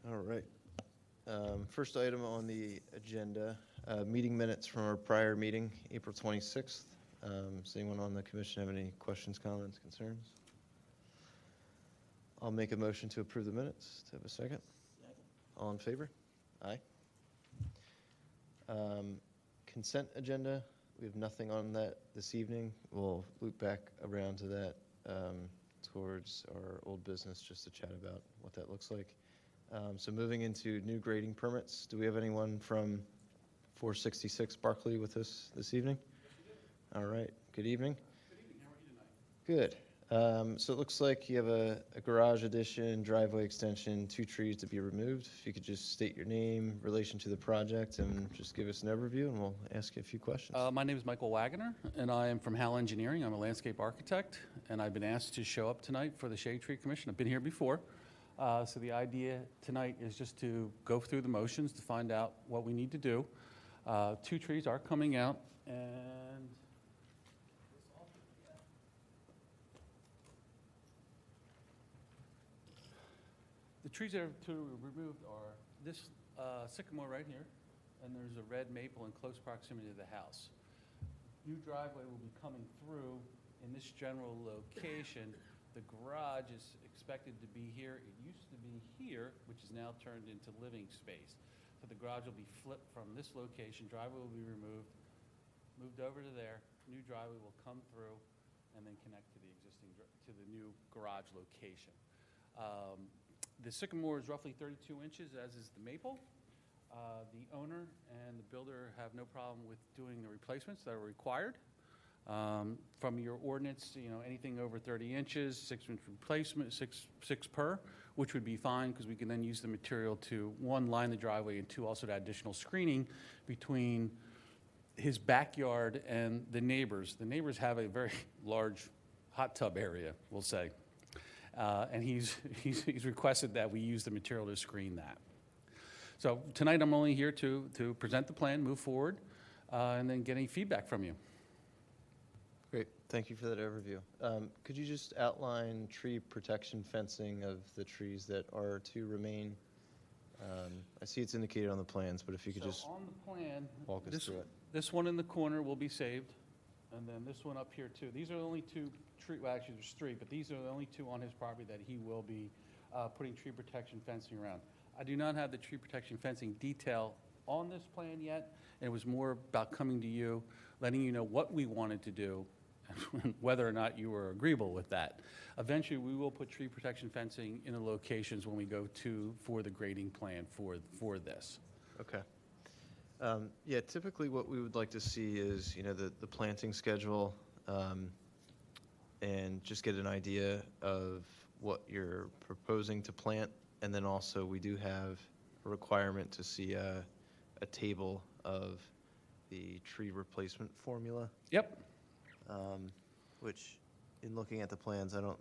All right. First item on the agenda, meeting minutes from our prior meeting, April 26th. Does anyone on the commission have any questions, comments, concerns? I'll make a motion to approve the minutes. To have a second? Second. All in favor? Aye. Consent agenda, we have nothing on that this evening. We'll loop back around to that towards our old business just to chat about what that looks like. So moving into new grading permits, do we have anyone from 466 Barclay with us this evening? Yes, we do. All right, good evening. Good evening. How are you tonight? Good. So it looks like you have a garage addition, driveway extension, 2 trees to be removed. If you could just state your name, relation to the project, and just give us an overview, and we'll ask you a few questions. My name is Michael Wagoner, and I am from Hal Engineering. I'm a landscape architect, and I've been asked to show up tonight for the Shade Tree Commission. I've been here before. So the idea tonight is just to go through the motions to find out what we need to do. 2 trees are coming out, and the trees that are to be removed are this sycamore right here, and there's a red maple in close proximity to the house. New driveway will be coming through in this general location. The garage is expected to be here. It used to be here, which is now turned into living space. So the garage will be flipped from this location, driveway will be removed, moved over to there, new driveway will come through, and then connect to the existing, to the new garage location. The sycamore is roughly 32 inches, as is the maple. The owner and the builder have no problem with doing the replacements that are required. From your ordinance, anything over 30 inches, 6-inch replacement, six per, which would be fine because we can then use the material to, 1, line the driveway, and 2, also to add additional screening between his backyard and the neighbors. The neighbors have a very large hot tub area, we'll say. And he's requested that we use the material to screen that. So tonight I'm only here to present the plan, move forward, and then get any feedback from you. Great, thank you for that overview. Could you just outline tree protection fencing of the trees that are to remain? I see it's indicated on the plans, but if you could just on the plan, walk us through it. This one in the corner will be saved, and then this one up here too. These are the only 2 tree, well actually there's 3, but these are the only 2 on his property that he will be putting tree protection fencing around. I do not have the tree protection fencing detail on this plan yet. It was more about coming to you, letting you know what we wanted to do, and whether or not you were agreeable with that. Eventually, we will put tree protection fencing in the locations when we go for the grading plan for this. Okay. Yeah, typically what we would like to see is, the planting schedule, and just get an idea of what you're proposing to plant. And then also we do have a requirement to see a table of the tree replacement formula. Yep. Which, in looking at the plans, I don't.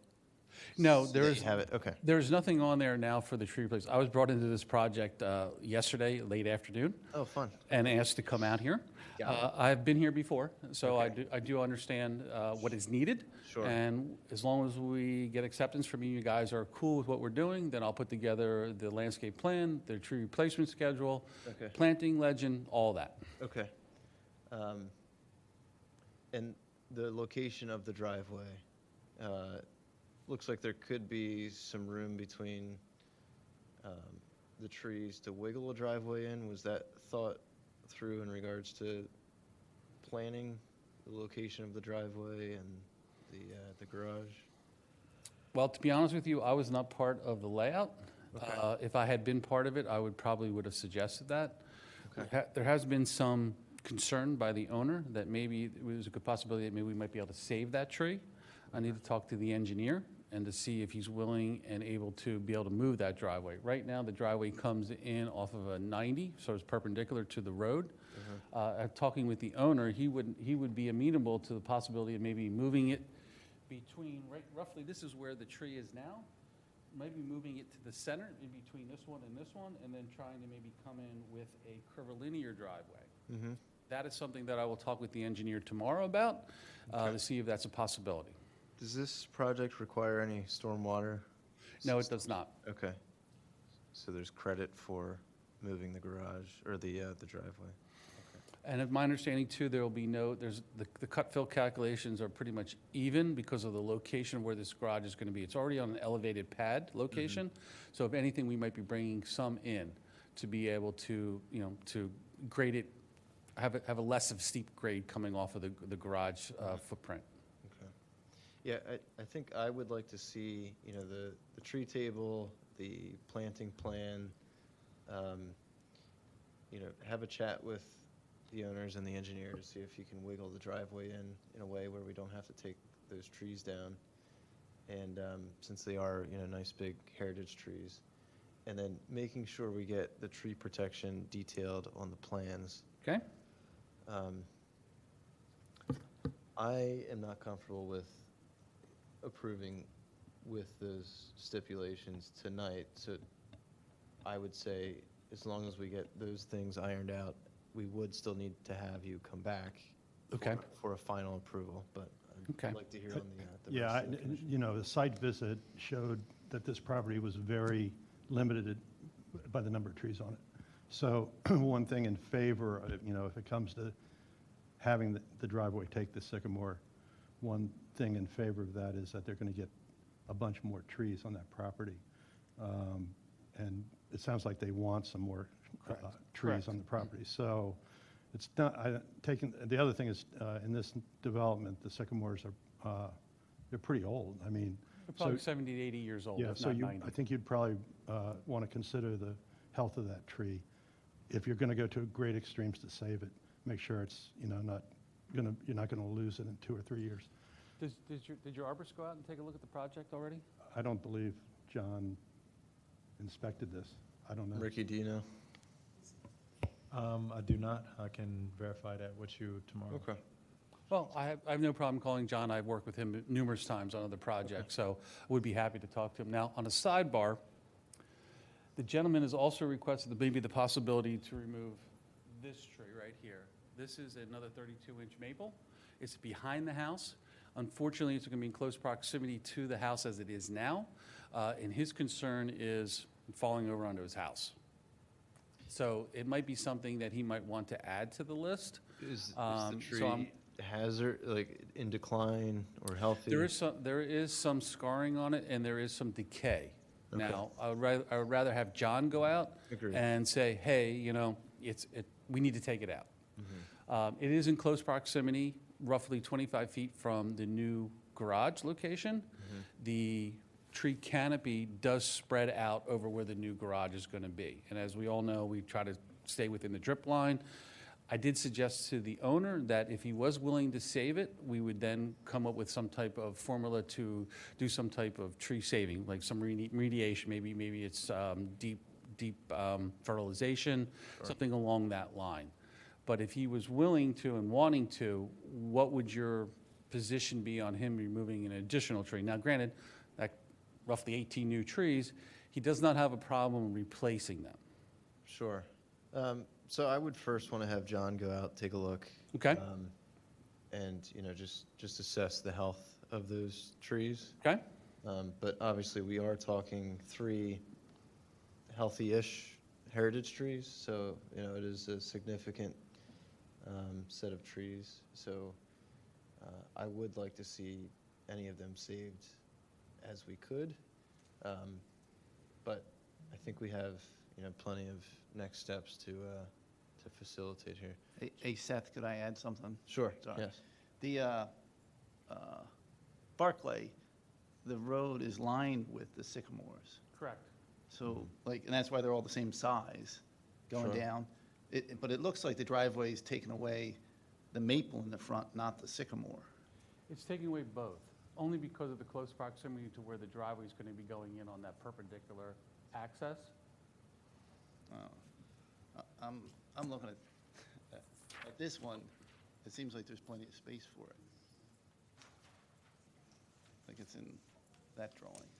No, have it. Okay. There's nothing on there now for the tree replacement. I was brought into this project yesterday, late afternoon. Oh, fun. And asked to come out here. I've been here before, so Okay. I do understand what is needed. Sure. And as long as we get acceptance from you guys are cool with what we're doing, then I'll put together the landscape plan, the tree replacement schedule, Okay. planting legend, all that. Okay. And the location of the driveway, looks like there could be some room between the trees to wiggle a driveway in. Was that thought through in regards to planning the location of the driveway and the garage? Well, to be honest with you, I was not part of the layout. Okay. If I had been part of it, I would have suggested that. Okay. There has been some concern by the owner that maybe there's a good possibility that maybe we might be able to save that tree. I need to talk to the engineer and to see if he's willing and able to be able to move that driveway. Right now, the driveway comes in off of a 90, so it's perpendicular to the road. Talking with the owner, he would be amenable to the possibility of maybe moving it between, roughly this is where the tree is now, maybe moving it to the center in between this one, and then trying to maybe come in with a curvilinear driveway. Mm-hmm. That is something that I will talk with the engineer tomorrow about to see if that's a possibility. Does this project require any stormwater? No, it does not. Okay. so there's credit for moving the garage, or the driveway. And of my understanding too, there will be the cut fill calculations are pretty much even because of the location where this garage is going to be. It's already on an elevated pad location. So if anything, we might be bringing some in to be able to, to grade it, have a less of steep grade coming off of the garage footprint. Okay. Yeah, I think I would like to see, the tree table, the planting plan, have a chat with the owners and the engineer to see if you can wiggle the driveway in a way where we don't have to take those trees down. And since they are, nice big heritage trees. And then making sure we get the tree protection detailed on the plans. Okay? I am not comfortable with approving with those stipulations tonight. So I would say, as long as we get those things ironed out, we would still need to have you come back Okay. for a final approval, but Okay. I'd like to hear on the Yeah, rest of the commission. the site visit showed that this property was very limited by the number of trees on it. So one thing in favor, if it comes to having the driveway take the sycamore, one thing in favor of that is that they're going to get a bunch more trees on that property. And it sounds like they want some more trees Correct. on the property. So it's not, the other thing is, in this development, the sycamores are, they're pretty old. I mean, They're probably so, 70 to 80 years old, yeah, if so not 90. I think you'd probably want to consider the health of that tree. If you're going to go to great extremes to save it, make sure it's, you're not going to lose it in 2 or 3 years. Did your arborist go out and take a look at the project already? I don't believe John inspected this. I don't know. Ricky, do you know? I do not. I can verify that with you tomorrow. Okay. Well, I have no problem calling John. I've worked with him numerous times on other projects, so I would be happy to talk to him. Now, on a sidebar, the gentleman has also requested maybe the possibility to remove this tree right here. This is another 32-inch maple. It's behind the house. Unfortunately, it's going to be in close proximity to the house as it is now, and his concern is falling over onto his house. So it might be something that he might want to add to the list. Is So the tree I'm- hazard, like in decline or healthy? There is some scarring on it, and there is some decay. Okay. Now, I would rather have John go out Agreed. and say, hey, we need to take it out. Mm-hmm. It is in close proximity, roughly 25 feet from the new garage location. Mm-hmm. The tree canopy does spread out over where the new garage is going to be. And as we all know, we try to stay within the drip line. I did suggest to the owner that if he was willing to save it, we would then come up with some type of formula to do some type of tree saving, like some remediation. Maybe it's deep fertilization, something along that line. But if he was willing to and wanting to, what would your position be on him removing an additional tree? Now, granted, that roughly 18 new trees, he does not have a problem replacing them. Sure. So I would first want to have John go out, take a look. Okay. And, just assess the health of those trees. Okay? But obviously, we are talking 3 healthy-ish heritage trees, so, it is a significant set of trees. So I would like to see any of them saved as we could. But I think we have, plenty of next steps to facilitate here. Hey, Seth, could I add something? Sure, Sorry. yes. The Barclay, the road is lined with the sycamores. Correct. So, and that's why they're all the same size going Sure. down. But it looks like the driveway is taking away the maple in the front, not the sycamore. It's taking away both, only because of the close proximity to where the driveway is going to be going in on that perpendicular access. I'm looking at this one. It seems like there's plenty of space for it. Like it's in that drawing.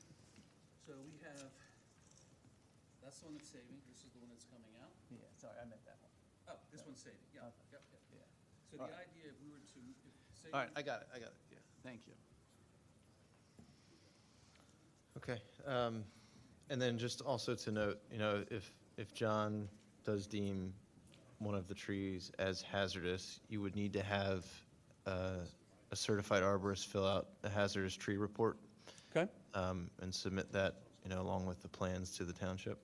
So we have, that's the one that's saving, this is the one that's coming out. Yeah, sorry, I meant that one. Oh, this one's saving, yeah, Okay. yep. Yeah. So All the right. idea, if we were to save. All right, I got it, yeah, thank you. Okay. And then just also to note, if John does deem one of the trees as hazardous, you would need to have a certified arborist fill out a hazardous tree report Okay? and submit that, along with the plans to the township.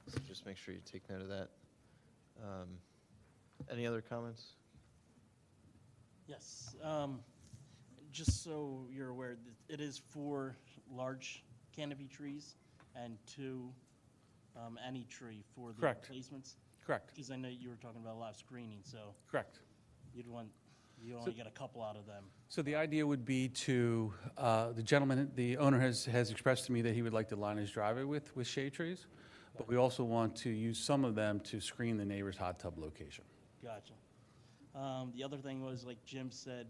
So just make sure you take note of that. Any other comments? Yes, just so you're aware, it is 4 large canopy trees and 2 any tree for the Correct. replacements. Correct, Because I know you were talking about a lot of screening, so correct. you only get a couple out of them. So the idea would be to, the owner has expressed to me that he would like to line his driveway with shade trees, but we also want to use some of them to screen the neighbor's hot tub location. Gotcha. The other thing was, like Jim said,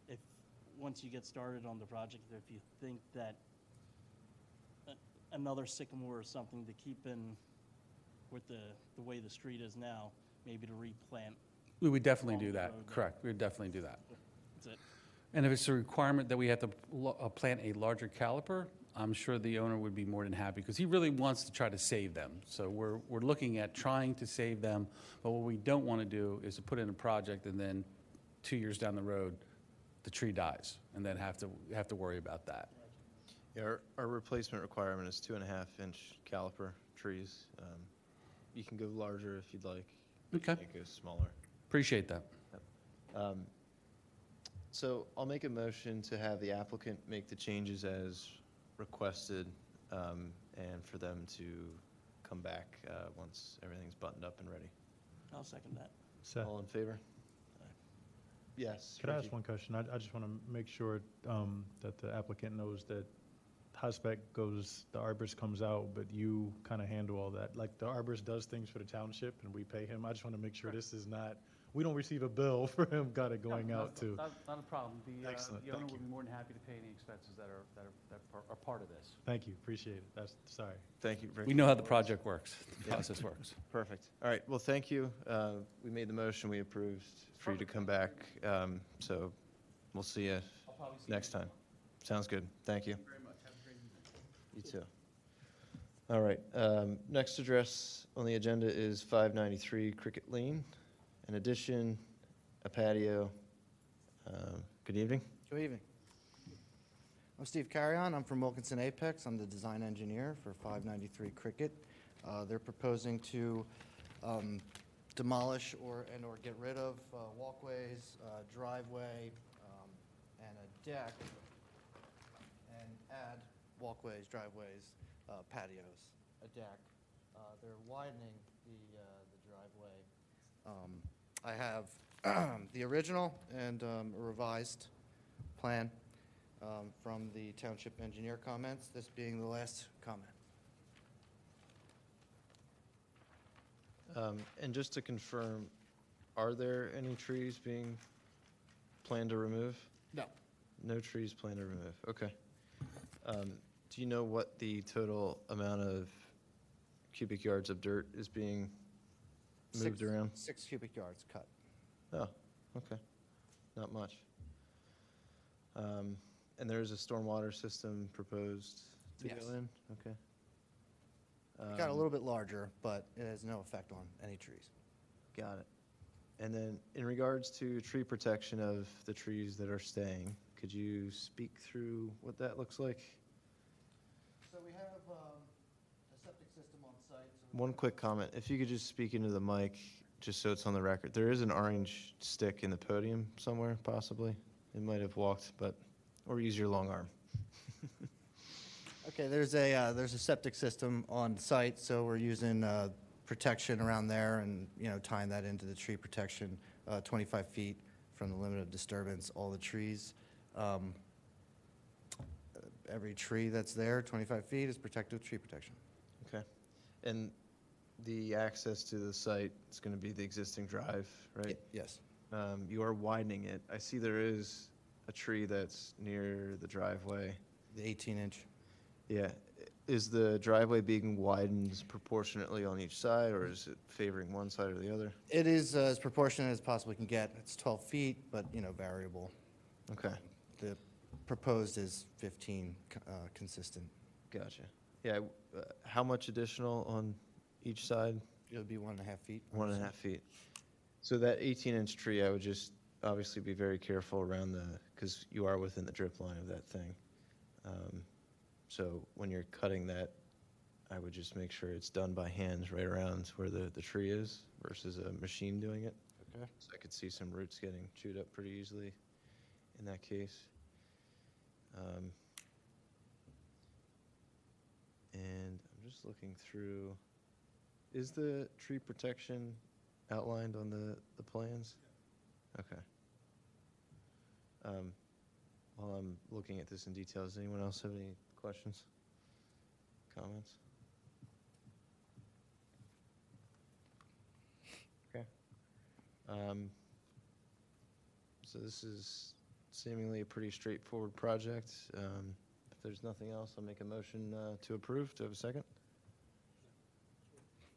if, once you get started on the project, if you think that another sycamore or something to keep in with the way the street is now, maybe to replant. We would definitely do Along the that, road there. correct, we would definitely do that. That's it. And if it's a requirement that we have to plant a larger caliper, I'm sure the owner would be more than happy, because he really wants to try to save them. So we're looking at trying to save them, but what we don't want to do is to put in a project and then 2 years down the road, the tree dies, and then have to worry about that. Yeah, our replacement requirement is 2.5-inch caliper trees. You can go larger if you'd like. but you Okay. can't go smaller. Appreciate that. So I'll make a motion to have the applicant make the changes as requested, and for them to come back once everything's buttoned up and ready. I'll second that. Seth, All in favor? Yes. could I Ricky? ask one question? I just want to make sure that the applicant knows that HOSPEC goes, the arborist comes out, but you kind of handle all that. Like, the arborist does things for the township, and we pay him. I just want to make sure this is not, we don't receive a bill for him kind of going out to. Not a problem. Excellent, The owner thank would you. be more than happy to pay any expenses that are part of this. Thank you, appreciate it. That's, sorry. Thank you, Ricky. We know how the project works, the Yeah. process works. Perfect. All right, well, thank you. We made the motion, we approved for you to come back. So we'll see you I'll probably see you next time. Sounds good. Thank you. very much. Have a great evening. You too. All right, next address on the agenda is 593 Cricket Lane. In addition, a patio. Good evening. Good evening. I'm Steve Carrion. I'm from Wilkinson Apex. I'm the design engineer for 593 Cricket. They're proposing to demolish and/or get rid of walkways, driveway, and a deck, and add walkways, driveways, patios, a deck. They're widening the driveway. I have the original and a revised plan from the township engineer comments, this being the last comment. And just to confirm, are there any trees being planned to remove? No. No trees planned to remove, okay. Do you know what the total amount of cubic yards of dirt is being moved around? 6 cubic yards cut. Oh, okay, not much. And there is a stormwater system proposed to Yes. go in? Okay. It got a little bit larger, but it has no effect on any trees. Got it. And then in regards to tree protection of the trees that are staying, could you speak through what that looks like? So we have a septic system on site. One quick comment, if you could just speak into the mic, just so it's on the record. There is an orange stick in the podium somewhere, possibly. It might have walked, but, or use your long arm. Okay, there's a septic system on site, so we're using protection around there and, tying that into the tree protection, 25 feet from the limit of disturbance, all the trees. Every tree that's there, 25 feet, is protected with tree protection. Okay. And the access to the site is going to be the existing drive, right? Yes. You are widening it. I see there is a tree that's near the driveway. The 18-inch. Yeah. Is the driveway being widened proportionately on each side, or is it favoring one side or the other? It is as proportionate as possibly can get. It's 12 feet, but, variable. Okay, The proposed is 15, consistent. gotcha. Yeah, how much additional on each side? It would be 1.5 feet. 1.5 feet. So that 18-inch tree, I would just obviously be very careful around because you are within the drip line of that thing. So when you're cutting that, I would just make sure it's done by hands right around where the tree is versus a machine doing it. Okay. So I could see some roots getting chewed up pretty easily in that case. And I'm just looking through, is the tree protection outlined on the plans? Okay. While I'm looking at this in detail, does anyone else have any questions, comments? Okay. So this is seemingly a pretty straightforward project. If there's nothing else, I'll make a motion to approve. Do I have a second?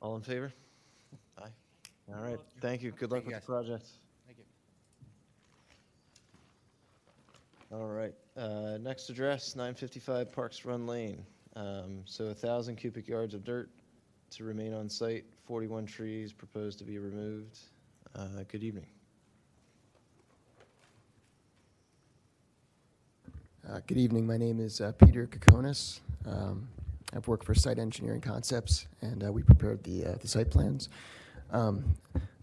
All in favor? Aye. All right, thank you. Good luck Thank you, with the project. Thank you. All right, next address, 955 Parks Run Lane. So 1,000 cubic yards of dirt to remain on site, 41 trees proposed to be removed. Good evening. Good evening. My name is Peter Kokonis. I've worked for Site Engineering Concepts, and we prepared the site plans.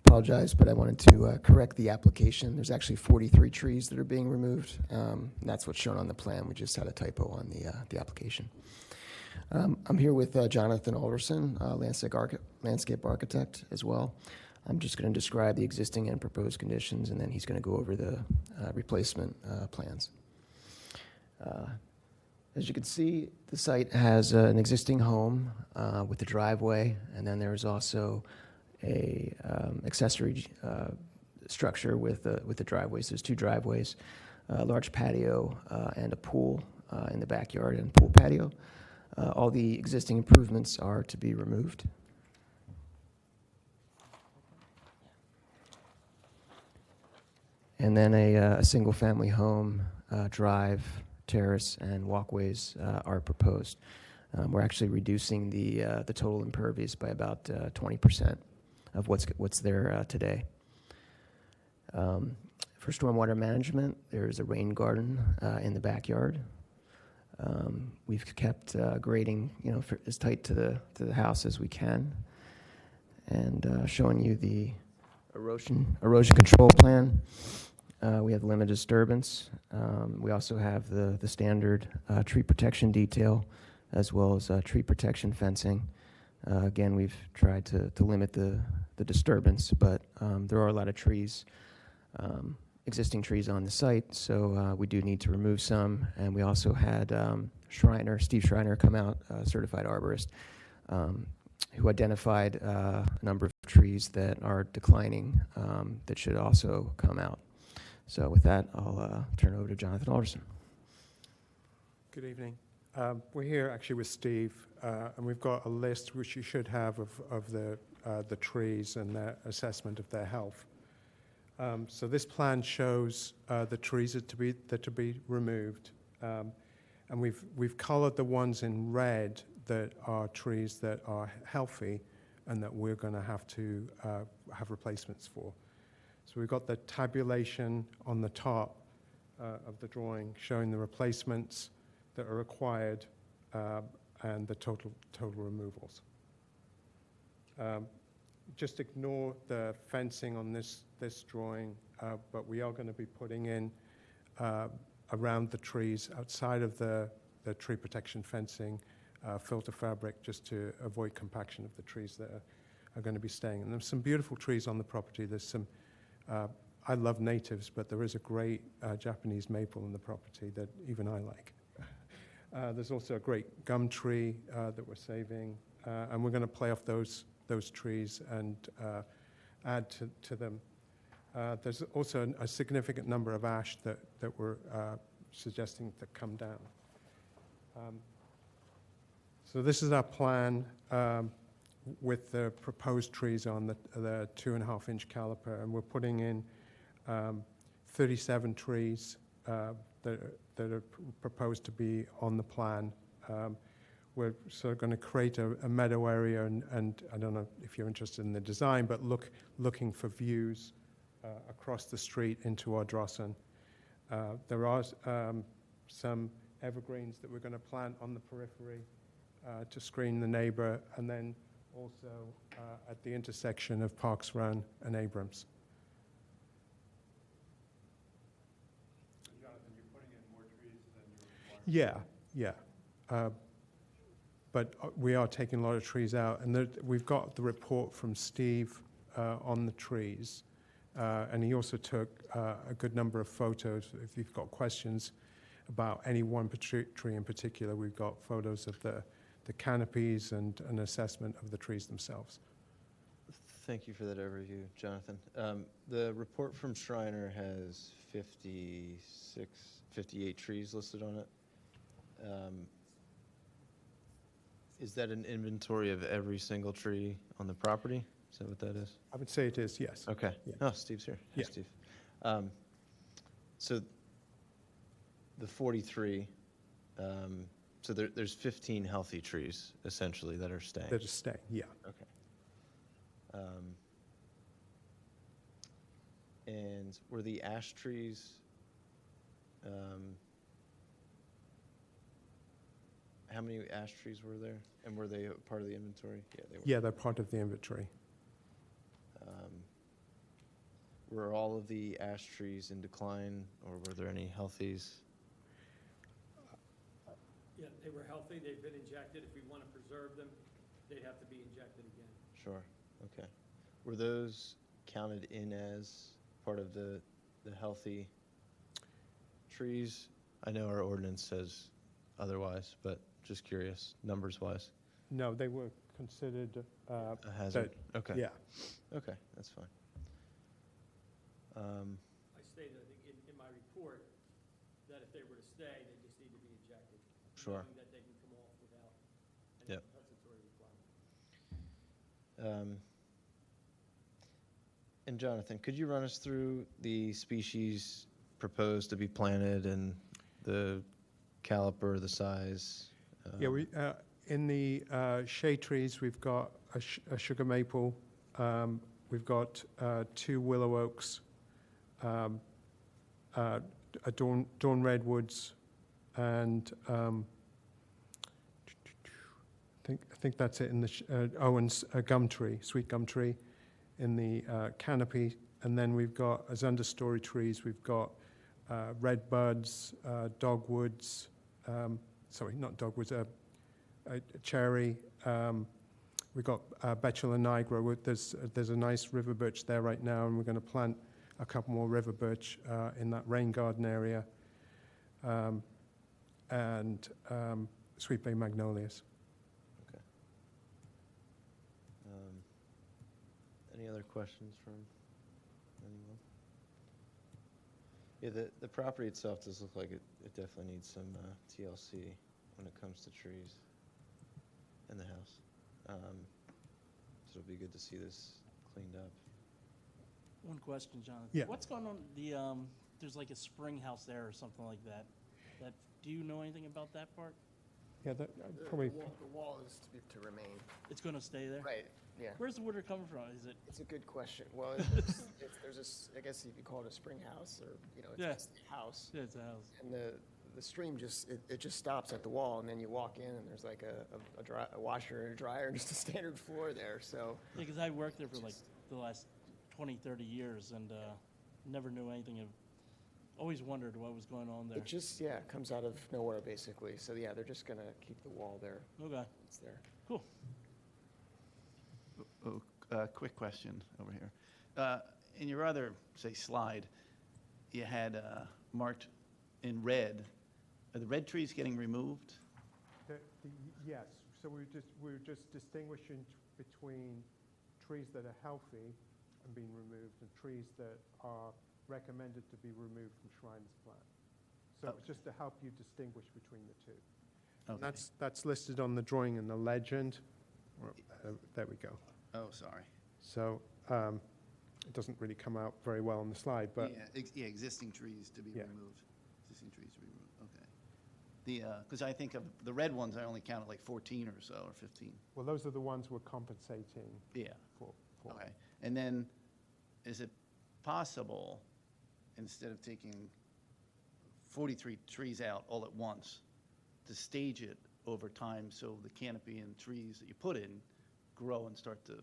Apologize, but I wanted to correct the application. There's actually 43 trees that are being removed. That's what's shown on the plan. We just had a typo on the application. I'm here with Jonathan Alderson, landscape architect as well. I'm just going to describe the existing and proposed conditions, and then he's going to go over the replacement plans. As you can see, the site has an existing home with a driveway, and then there's also a accessory structure with the driveways. There's 2 driveways, a large patio and a pool in the backyard and pool patio. All the existing improvements are to be removed. And then a single-family home, drive, terrace, and walkways are proposed. We're actually reducing the total impervious by about 20% of what's there today. For stormwater management, there's a rain garden in the backyard. We've kept grading, as tight to the house as we can, and showing you the erosion control plan. We have limit disturbance. We also have the standard tree protection detail, as well as tree protection fencing. Again, we've tried to limit the disturbance, but there are a lot of trees, existing trees on the site, so we do need to remove some. And we also had Steve Schreiner come out, certified arborist, who identified a number of trees that are declining that should also come out. So with that, I'll turn it over to Jonathan Alderson. Good evening. We're here actually with Steve, and we've got a list which you should have of the trees and their assessment of their health. So this plan shows the trees that to be removed, and we've colored the ones in red that are trees that are healthy and that we're going to have to have replacements for. So we've got the tabulation on the top of the drawing showing the replacements that are required and the total removals. Just ignore the fencing on this drawing, but we are going to be putting in around the trees outside of the tree protection fencing filter fabric just to avoid compaction of the trees that are going to be staying. And there's some beautiful trees on the property. There's some I love natives, but there is a great Japanese maple in the property that even I like. There's also a great gum tree that we're saving, and we're going to play off those trees and add to them. There's also a significant number of ash that we're suggesting that come down. So this is our plan with the proposed trees on the 2.5-inch caliper, and we're putting in 37 trees that are proposed to be on the plan. we're sort of going to create a meadow area, and I don't know if you're interested in the design, but looking for views across the street into Ardrossan. There are some evergreens that we're going to plant on the periphery to screen the neighbor, and then also at the intersection of Parks Run and Abrams. Jonathan, you're putting in more trees than you're requiring? Yeah. But we are taking a lot of trees out, and we've got the report from Steve on the trees, and he also took a good number of photos. If you've got questions about any one tree in particular, we've got photos of the canopies and an assessment of the trees themselves. Thank you for that overview, Jonathan. The report from Shriner has 58 trees listed on it. Is that an inventory of every single tree on the property? Is that what that is? I would say it is, yes. Okay. Yeah. Oh, Steve's here. Hi, Yeah. Steve. So the 43, so there's 15 healthy trees, essentially, that are staying. They're just staying, yeah. Okay. And were the ash trees, how many ash trees were there? And were they a part of the inventory? Yeah, they were. Yeah, they're part of the inventory. Were all of the ash trees in decline, or were there any healthies? Yeah, they were healthy, they've been injected. If we want to preserve them, they'd have to be injected again. Sure, okay. Were those counted in as part of the healthy trees? I know our ordinance says otherwise, but just curious, numbers-wise. No, they were considered. A hazard? Okay. Yeah. Okay, that's fine. I stated, I think, in my report, that if they were to stay, they just need to be injected. Sure. Knowing that they can come off without any Yep. compensatory requirement. And Jonathan, could you run us through the species proposed to be planted and the caliper, the size? Yeah, in the shade trees, we've got a sugar maple, we've got 2 willow oaks, a dawn redwoods, and I think that's it in the and a gum tree, sweet gum tree, in the canopy, and then we've got as understory trees, we've got red buds, dogwoods. Sorry, not dogwoods. A cherry. We've got Betula nigra. There's a nice river birch there right now, and we're going to plant a couple more river birch in that rain garden area, and sweet bay magnolias. Okay. Any other questions from anyone? Yeah, the property itself does look like it definitely needs some TLC when it comes to trees in the house. So it'll be good to see this cleaned up. One question, Jonathan. Yeah. What's going on, there's like a spring house there or something like that. Do you know anything about that part? Yeah, that probably. The wall is to remain. It's going to stay there? Right, yeah. Where's the water coming from? Is it? It's a good question. Well, there's I guess if you call it a spring house, or, it's Yeah. just a house. Yeah, it's a house. And the stream it just stops at the wall, and then you walk in, and there's like a washer and a dryer, and just a standard floor there, so. Yeah, because I worked there for like the last 20, 30 years and never knew anything of, always wondered what was going on there. It just, comes out of nowhere, basically. So, yeah, they're just going to keep the wall there. Okay, It's there. cool. Quick question over here. In your other, say, slide, you had marked in red. Are the red trees getting removed? Yes. So we're just distinguishing between trees that are healthy and being removed and trees that are recommended to be removed from Shriner's plan. So it's just to help you distinguish between the two. Okay. And that's listed on the drawing in the legend. There we go. Oh, sorry. So it doesn't really come out very well on the slide, but Yeah, existing trees to be Yeah. removed. Existing trees to be removed, okay. Because I think of the red ones, I only counted like 14 or so, or 15. Well, those are the ones we're compensating Yeah. for. Okay. And then, is it possible, instead of taking 43 trees out all at once, to stage it over time so the canopy and trees that you put in grow and start to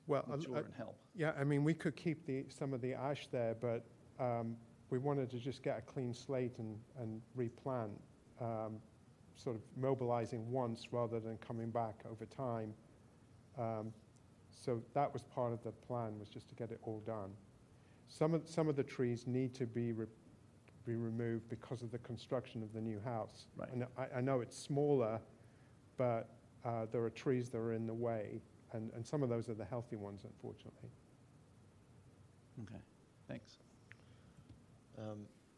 Well, mature and help? yeah, I mean, we could keep some of the ash there, but we wanted to just get a clean slate and replant, sort of mobilizing once rather than coming back over time. So that was part of the plan, was just to get it all done. Some of the trees need to be removed because of the construction of the new house. Right. And I know it's smaller, but there are trees that are in the way, and some of those are the healthy ones, unfortunately. Okay, thanks.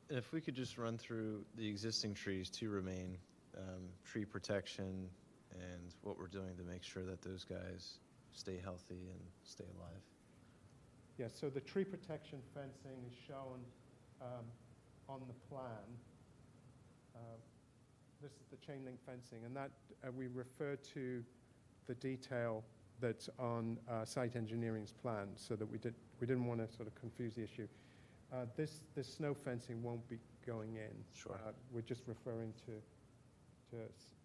If we could just run through the existing trees to remain, tree protection, and what we're doing to make sure that those guys stay healthy and stay alive. Yeah, so the tree protection fencing is shown on the plan. This is the chain link fencing, and that we refer to the detail that's on site engineering's plan, so that we didn't want to sort of confuse the issue. This snow fencing won't be going in. Sure. We're just referring to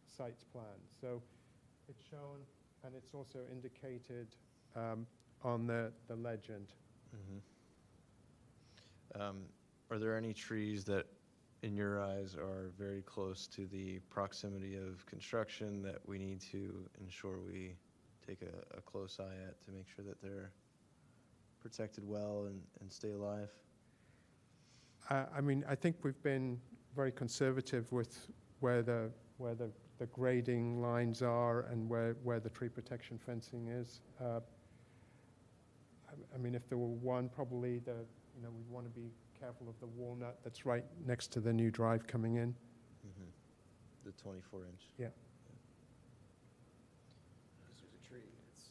site's plan. So it's shown, and it's also indicated on the legend. Are there any trees that, in your eyes, are very close to the proximity of construction that we need to ensure we take a close eye at to make sure that they're protected well and stay alive? I mean, I think we've been very conservative with where the grading lines are and where the tree protection fencing is. I mean, if there were one, probably we'd want to be careful of the walnut that's right next to the new drive coming in. The 24-inch. Yeah. Because there's a tree, it's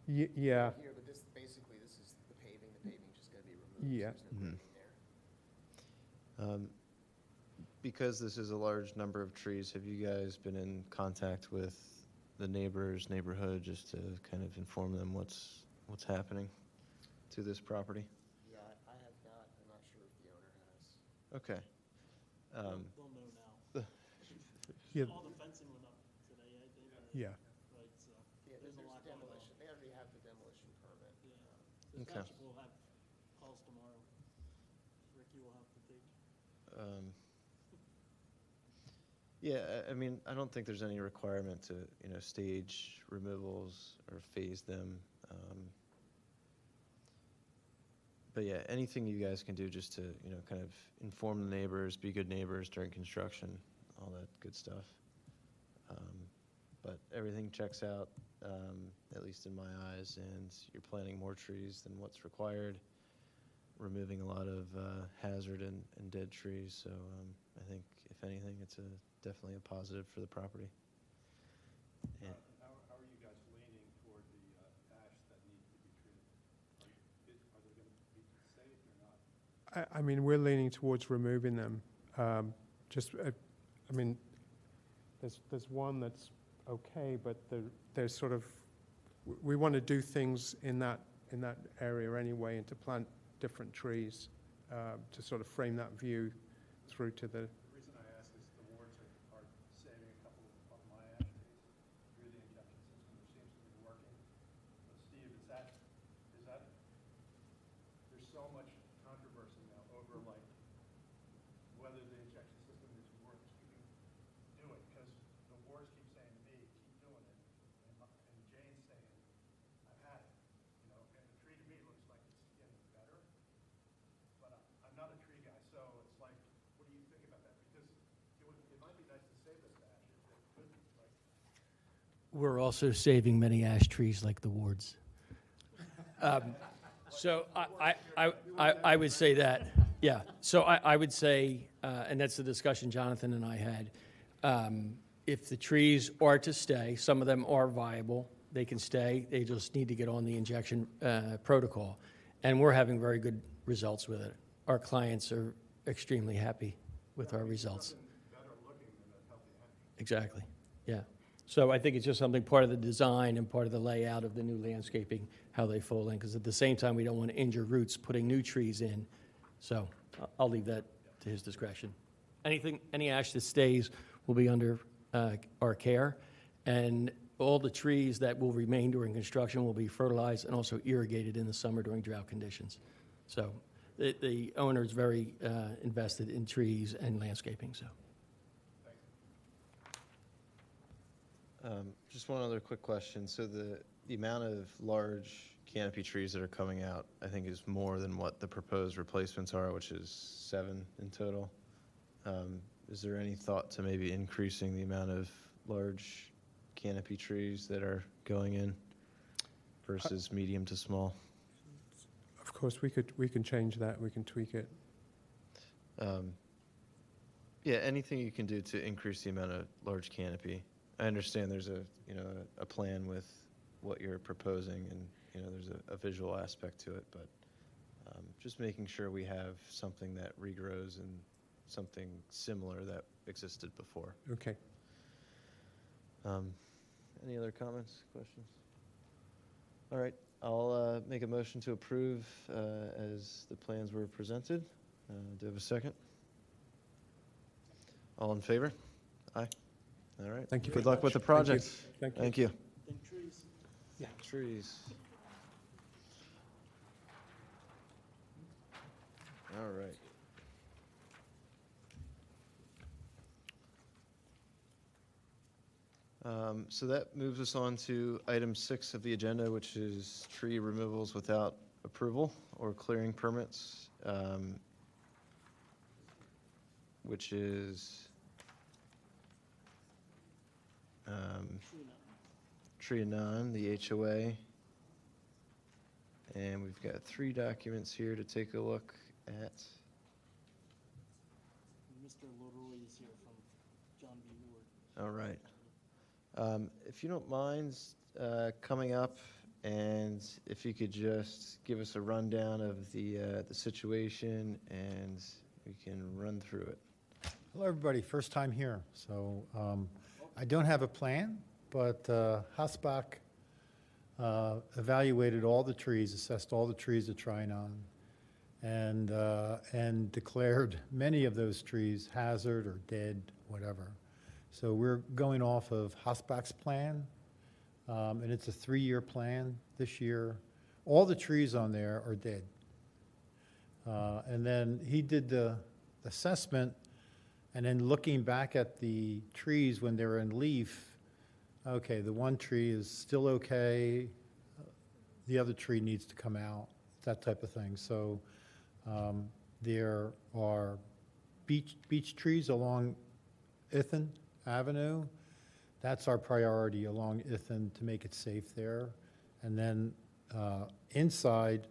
Yeah. here, but this is the paving. The paving's just gonna be removed. Yeah. So there's no grading there. Because this is a large number of trees, have you guys been in contact with the neighborhood, just to kind of inform them what's happening to this property? Yeah, I have not. I'm not sure if the owner has. Okay. They'll know now. Yeah. All the fencing went up today, I think. Yeah. Right, so Yeah, there's a there's lot going on. demolition. They already have the demolition permit. Yeah. So Okay. Township will have calls tomorrow. Ricky will have to take. Yeah, I mean, I don't think there's any requirement to, stage removals or phase them. But yeah, anything you guys can do just to, kind of inform the neighbors, be good neighbors during construction, all that good stuff. But everything checks out, at least in my eyes, and you're planting more trees than what's required, removing a lot of hazard and dead trees. So I think, if anything, it's definitely a positive for the property. And How are you guys leaning toward the ash that needs to be treated? Are they going to be safe or not? I mean, we're leaning towards removing them. I mean, there's one that's okay, but there's sort of, we want to do things in that area anyway, and to plant different trees to sort of frame that view through to the. The reason I ask is the wards are saving a couple of my ash trees through the injection system, which seems to be working. But Steve, is that, there's so much controversy now over like whether the injection system is worth keeping, do it, because the wards keep saying to me, keep doing it, and Jane's saying, I've had it, and the tree to me looks like it's getting better, but I'm not a tree guy, so it's like, what do you think about that? Because it might be nice to save this ash if it could, like. We're also saving many ash trees like the wards. So I would say that, yeah. So I would say, and that's the discussion Jonathan and I had, if the trees are to stay, some of them are viable, they can stay, they just need to get on the injection protocol. And we're having very good results with it. Our clients are extremely happy with our results. Better looking exactly, yeah. So I think it's just something, part of the design and part of the layout of the new landscaping, how they fall in, because at the same time, we don't want to injure roots putting new trees in. So I'll leave that to his discretion. Any ash that stays will be under our care, and all the trees that will remain during construction will be fertilized and also irrigated in the summer during drought conditions. So the owner is very invested in trees and landscaping, so. Just one other quick question. So the amount of large canopy trees that are coming out, I think, is more than what the proposed replacements are, which is 7 in total. Is there any thought to maybe increasing the amount of large canopy trees that are going in versus medium to small? Of course, we can change that, we can tweak it. Yeah, anything you can do to increase the amount of large canopy. I understand there's a plan with what you're proposing, and there's a visual aspect to it, but just making sure we have something that regrows and something similar that existed before. Okay. Any other comments, questions? All right, I'll make a motion to approve as the plans were presented. Do I have a second? All in favor? Aye. All right. Thank you Good very luck with the much. Thank you. project. Thank you. Thank you. Think trees. Yeah. Trees. All right. So that moves us on to item 6 of the agenda, which is tree removals without approval or clearing permits, which is Tree Anon, the HOA. And we've got 3 documents here to take a look at. Mr. Lodori is here from John B. Ward. All right. If you don't mind coming up, and if you could just give us a rundown of the situation, and we can run through it. Hello, everybody. First time here. So I don't have a plan, but Hasbach evaluated all the trees, assessed all the trees at Trianon, and declared many of those trees hazard or dead, whatever. So we're going off of Hasbach's plan, and it's a 3-year plan this year. All the trees on there are dead. And then he did the assessment, and then looking back at the trees when they're in leaf, okay, the one tree is still okay, the other tree needs to come out, that type of thing. So there are beech trees along Ithan Avenue. That's our priority along Ithan to make it safe there. And then inside,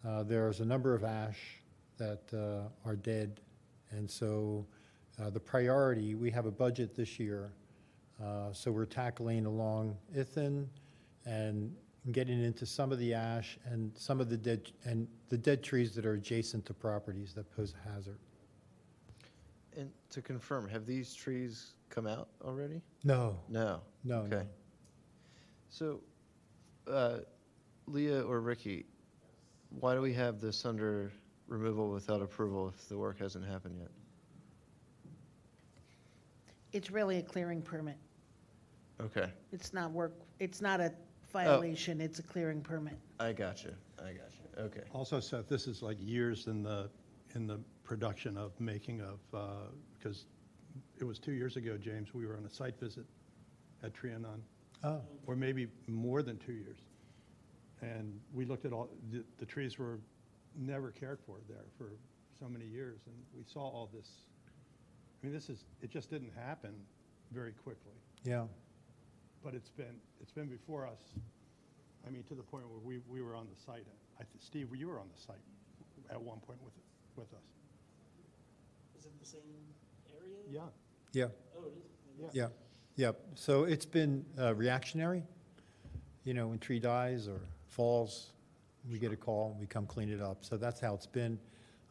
there's a number of ash that are dead. And so the priority, we have a budget this year, so we're tackling along Ithan and getting into some of the ash and some of the dead trees that are adjacent to properties that pose a hazard. And to confirm, have these trees come out already? No. No. No. Okay. So, Leah or Ricky, why do we have this under removal without approval if the work hasn't happened yet? It's really a clearing permit. Okay. It's not work, it's not a violation, it's a clearing permit. I got you. Okay. Also, Seth, this is like years in the production of making of, because it was 2 years ago, James, we were on a site visit at Trianon. Oh. Or maybe more than 2 years. And we looked at all, the trees were never cared for there for so many years, and we saw all this. I mean, it just didn't happen very quickly. Yeah. But it's been before us, I mean, to the point where we were on the site. Steve, you were on the site at one point with us. Is it the same area? Yeah. Yeah. Oh, it is? Yeah. Yeah. So it's been reactionary. You know, when tree dies or falls, we get a call, we come clean it up. So that's how it's been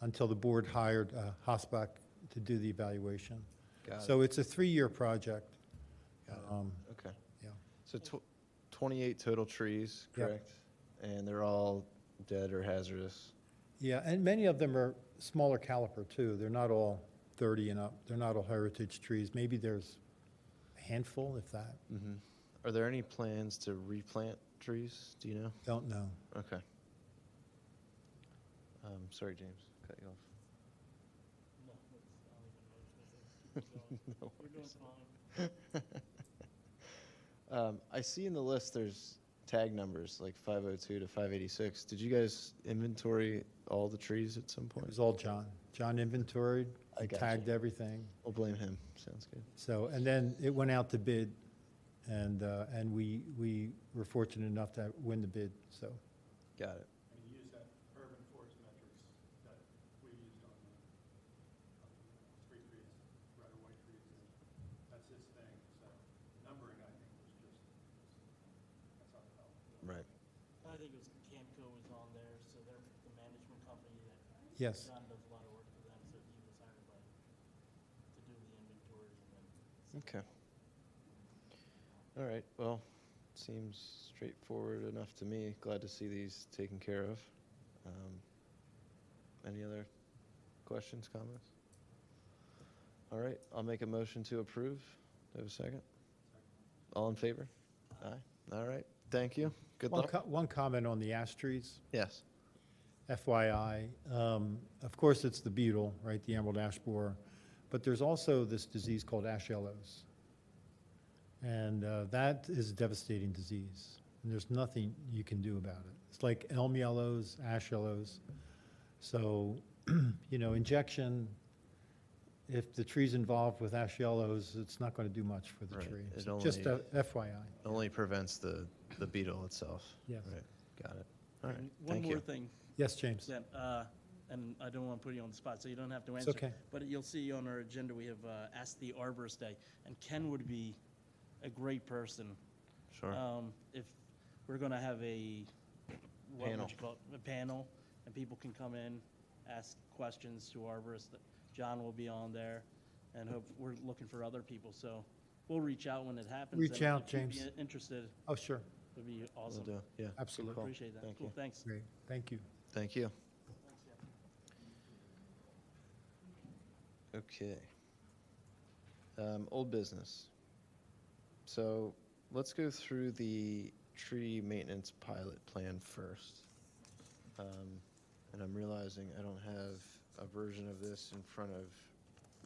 until the board hired Hasbach to do the evaluation. Got So it's a 3-year project. Got it. Um, Okay. Yeah. So 28 total trees, Yep. correct? And they're all dead or hazardous? Yeah, and many of them are smaller caliper too. They're not all 30 and up. They're not all heritage trees. Maybe there's a handful, if that. Mm-hmm. Are there any plans to replant trees? Do you know? Don't know. Okay. Sorry, James, cut you off. No worries. I see in the list there's tag numbers like 502 to 586. Did you guys inventory all the trees at some It point? was all John. John inventoried, I he gotcha. tagged everything. We'll blame him. Sounds good. So, and then it went out to bid, and we were fortunate enough to win the bid, so. Got it. And he used that urban forest metrics that we used on street trees, right-of-way trees, and that's his thing. So numbering, I think, was just, that's how it felt. Right. I think it was Camco was on there, so they're the management company that Yes. John does a lot of work for them, so he was hired by, to do the inventories and then. Okay. All right. Well, seems straightforward enough to me. Glad to see these taken care of. Any other questions, comments? All right. I'll make a motion to approve. Do I have a second? All in favor? Aye. All right. Thank you. Good luck. One comment on the ash trees. Yes. FYI, of course, it's the beetle, right, the emerald ash borer, but there's also this disease called ash yellows. And that is a devastating disease, and there's nothing you can do about it. It's like elm yellows, ash yellows. So, injection, if the tree's involved with ash yellows, it's not going to do much for the Right. tree. It So just only- FYI. Only prevents the beetle itself. Yes. Right. Got it. All right. And Thank one more you. thing, Yes, James? Then, and I don't want to put you on the spot, so you don't have to answer. okay. But you'll see on our agenda, we have Ask the Arborist Day, and Ken would be a great person. Sure. If we're going to have what Panel. would you call it? A panel, and people can come in, ask questions to arborists. John will be on there, and we're looking for other people, so we'll reach out when it happens. Reach and out, if you'd be James. Interested, Oh, sure. would be awesome. Will do. Yeah. Absolutely. Appreciate that. Thank Cool, you. thanks. Great. Thank you. Thank you. Okay. Old business. So let's go through the tree maintenance pilot plan first. And I'm realizing I don't have a version of this in front of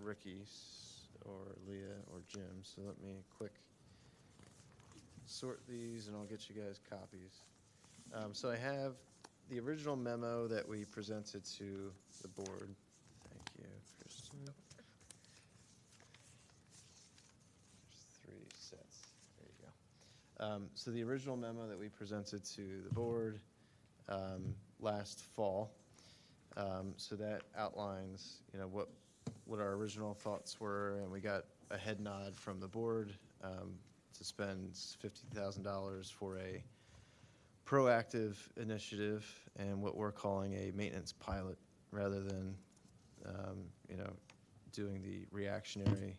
Ricky's or Leah or Jim, so let me quick sort these and I'll get you guys copies. So I have the original memo that we presented to the board. Thank you, Kristen. There's 3 sets. There you go. So the original memo that we presented to the board last fall. So that outlines, what our original thoughts were, and we got a head nod from the board to spend $50,000 for a proactive initiative and what we're calling a maintenance pilot rather than, doing the reactionary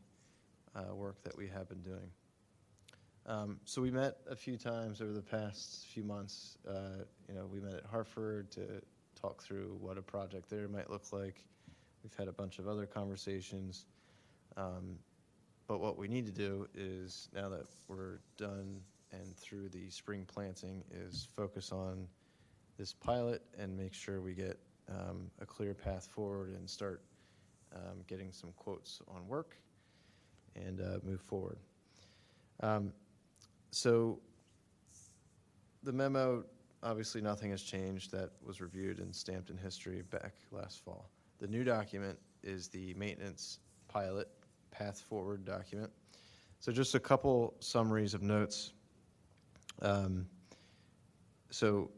work that we have been doing. So we met a few times over the past few months. We met at Hartford to talk through what a project there might look like. We've had a bunch of other conversations. But what we need to do is, now that we're done and through the spring planting, is focus on this pilot and make sure we get a clear path forward and start getting some quotes on work and move forward. So the memo, obviously nothing has changed. That was reviewed and stamped in history back last fall. The new document is the maintenance pilot path forward document. So just a couple summaries of notes. So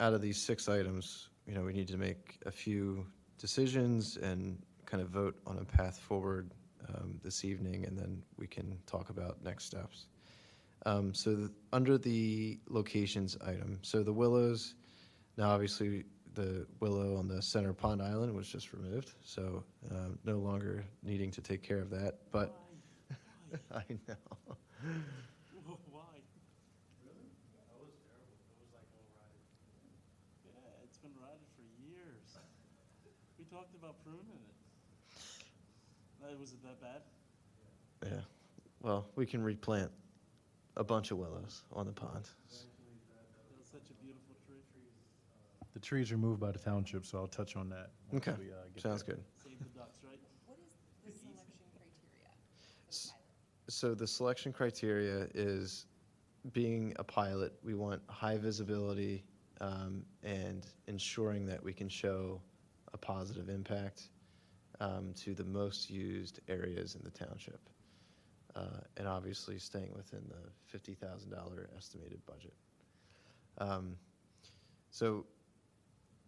out of these 6 items, we need to make a few decisions and kind of vote on a path forward this evening, and then we can talk about next steps. Under the locations item, so the willows, now obviously the willow on the center pond island was just removed, so no longer needing to take care of that, but I know. Why? Really? That was terrible. It was like all rotted. Yeah, it's been rotted for years. We talked about pruning it. Was it that bad? Yeah. Well, we can replant a bunch of willows on the pond. That was such a beautiful tree. The trees are moved by the township, so I'll touch on that. once Okay, we, get sounds there. good. Save the ducks, right? What is the selection criteria for S- the pilot? So the selection criteria is being a pilot, we want high visibility and ensuring that we can show a positive impact to the most used areas in the township. And obviously staying within the $50,000 estimated budget. So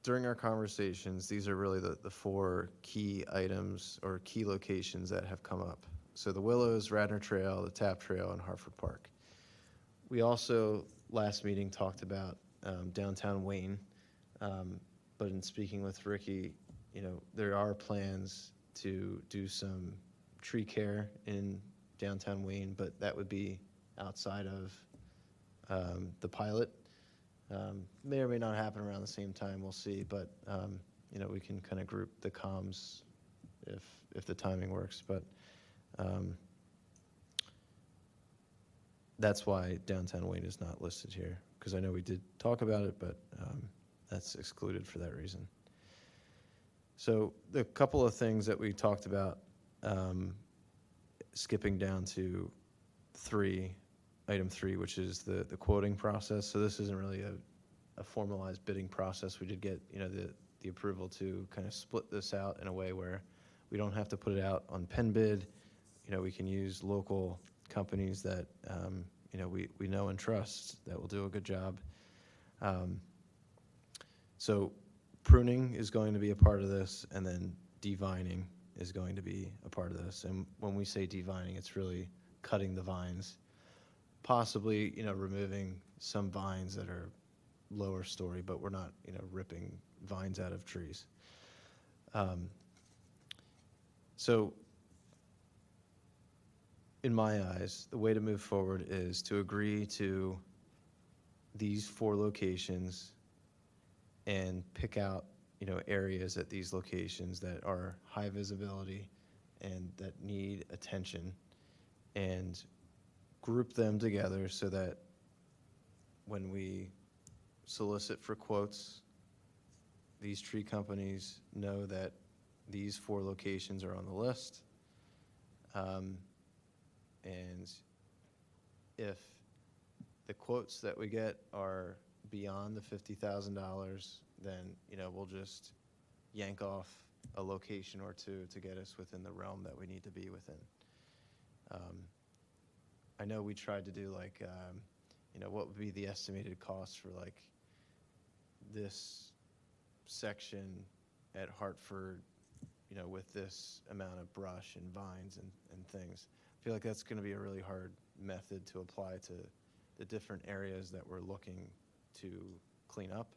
during our conversations, these are really the four key items or key locations that have come up. So the Willows, Radnor Trail, the Tap Trail, and Hartford Park. We also, last meeting, talked about downtown Wayne, but in speaking with Ricky, there are plans to do some tree care in downtown Wayne, but that would be outside of the pilot. May or may not happen around the same time, we'll see, but we can kind of group the comms if the timing works, but that's why downtown Wayne is not listed here, because I know we did talk about it, but that's excluded for that reason. So the couple of things that we talked about, skipping down to item three, which is the quoting process. So this isn't really a formalized bidding process. We did get the approval to kind of split this out in a way where we don't have to put it out on pen bid. We can use local companies that we know and trust that will do a good job. So pruning is going to be a part of this, and then devining is going to be a part of this. And when we say devining, it's really cutting the vines, possibly removing some vines that are lower story, but we're not ripping vines out of trees. So in my eyes, the way to move forward is to agree to these four locations and pick out areas at these locations that are high visibility and that need attention, and group them together so that when we solicit for quotes, these tree companies know that these four locations are on the list. And if the quotes that we get are beyond the $50,000, then we'll just yank off a location or two to get us within the realm that we need to be within. I know we tried to do what would be the estimated cost for this section at Hartford, with this amount of brush and vines and things. I feel like that's going to be a really hard method to apply to the different areas that we're looking to clean up.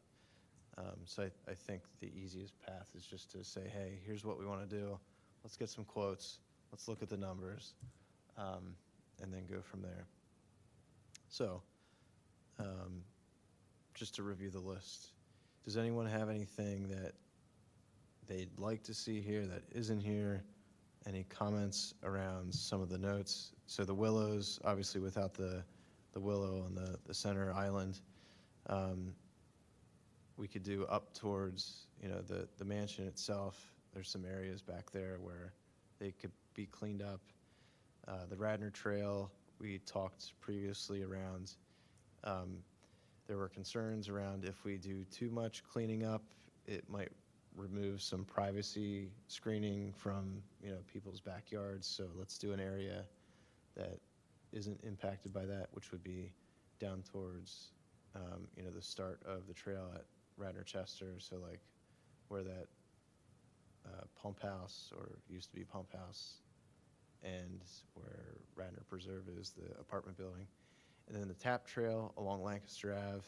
So I think the easiest path is just to say, hey, here's what we want to do. Let's get some quotes. Let's look at the numbers, and then go from there. So just to review the list, does anyone have anything that they'd like to see here that isn't here? Any comments around some of the notes? So the willows, obviously without the willow on the center island, we could do up towards the mansion itself. There's some areas back there where they could be cleaned up. The Radnor Trail, we talked previously around. There were concerns around if we do too much cleaning up, it might remove some privacy screening from people's backyards. So let's do an area that isn't impacted by that, which would be down towards the start of the trail at Radnor Chester. So where that pump house, or used to be pump house, and where Radnor Preserve is, the apartment building. And then the Tap Trail along Lancaster Ave,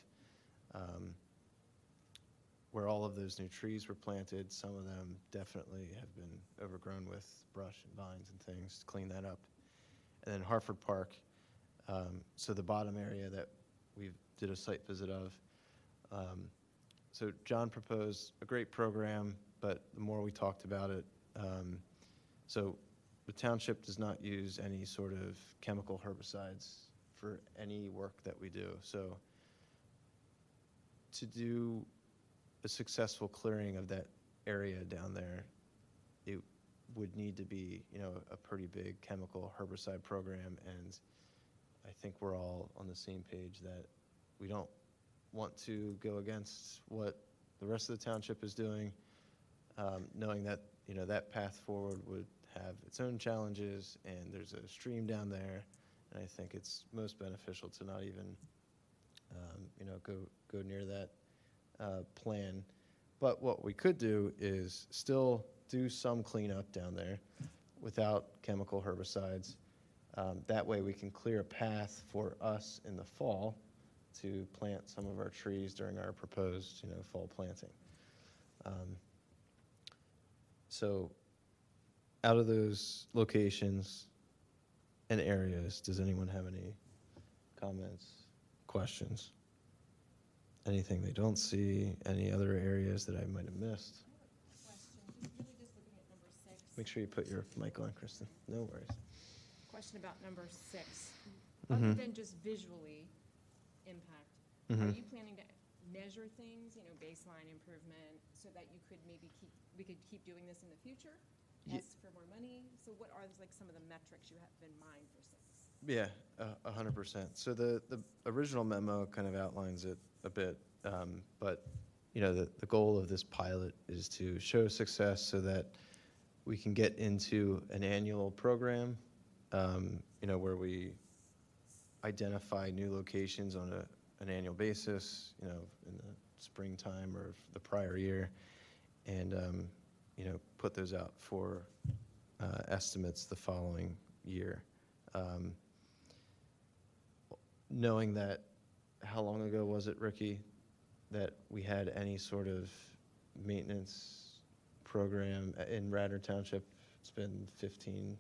where all of those new trees were planted. Some of them definitely have been overgrown with brush and vines and things, to clean that up. And then Hartford Park, So the bottom area that we did a site visit of. So John proposed a great program, but the more we talked about it, so the township does not use any sort of chemical herbicides for any work that we do. So to do a successful clearing of that area down there, it would need to be, a pretty big chemical herbicide program. And I think we're all on the same page that we don't want to go against what the rest of the township is doing, knowing that, that path forward would have its own challenges, and there's a stream down there, and I think it's most beneficial to not even, go near that plan. But what we could do is still do some cleanup down there without chemical herbicides. That way we can clear a path for us in the fall to plant some of our trees during our proposed, fall planting. So out of those locations and areas, does anyone have any comments, questions? Anything they don't see? Any other areas that I might have missed? Make sure you put your mic on, Kristen. No worries. Question about number 6. Mhm. Other than just visually impact, are Mhm. you planning to measure things, baseline improvement, so that you could maybe we could keep doing this in the future? Ye- Ask for more money? So what are some of the metrics you have in mind for 6? Yeah, 100%. So the original memo kind of outlines it a bit, but the goal of this pilot is to show success so that we can get into an annual program, where we identify new locations on an annual basis, in the springtime or the prior year, and put those out for estimates the following year. Knowing that, how long ago was it, Ricky, that we had any sort of maintenance program in Radnor Township? It's been 15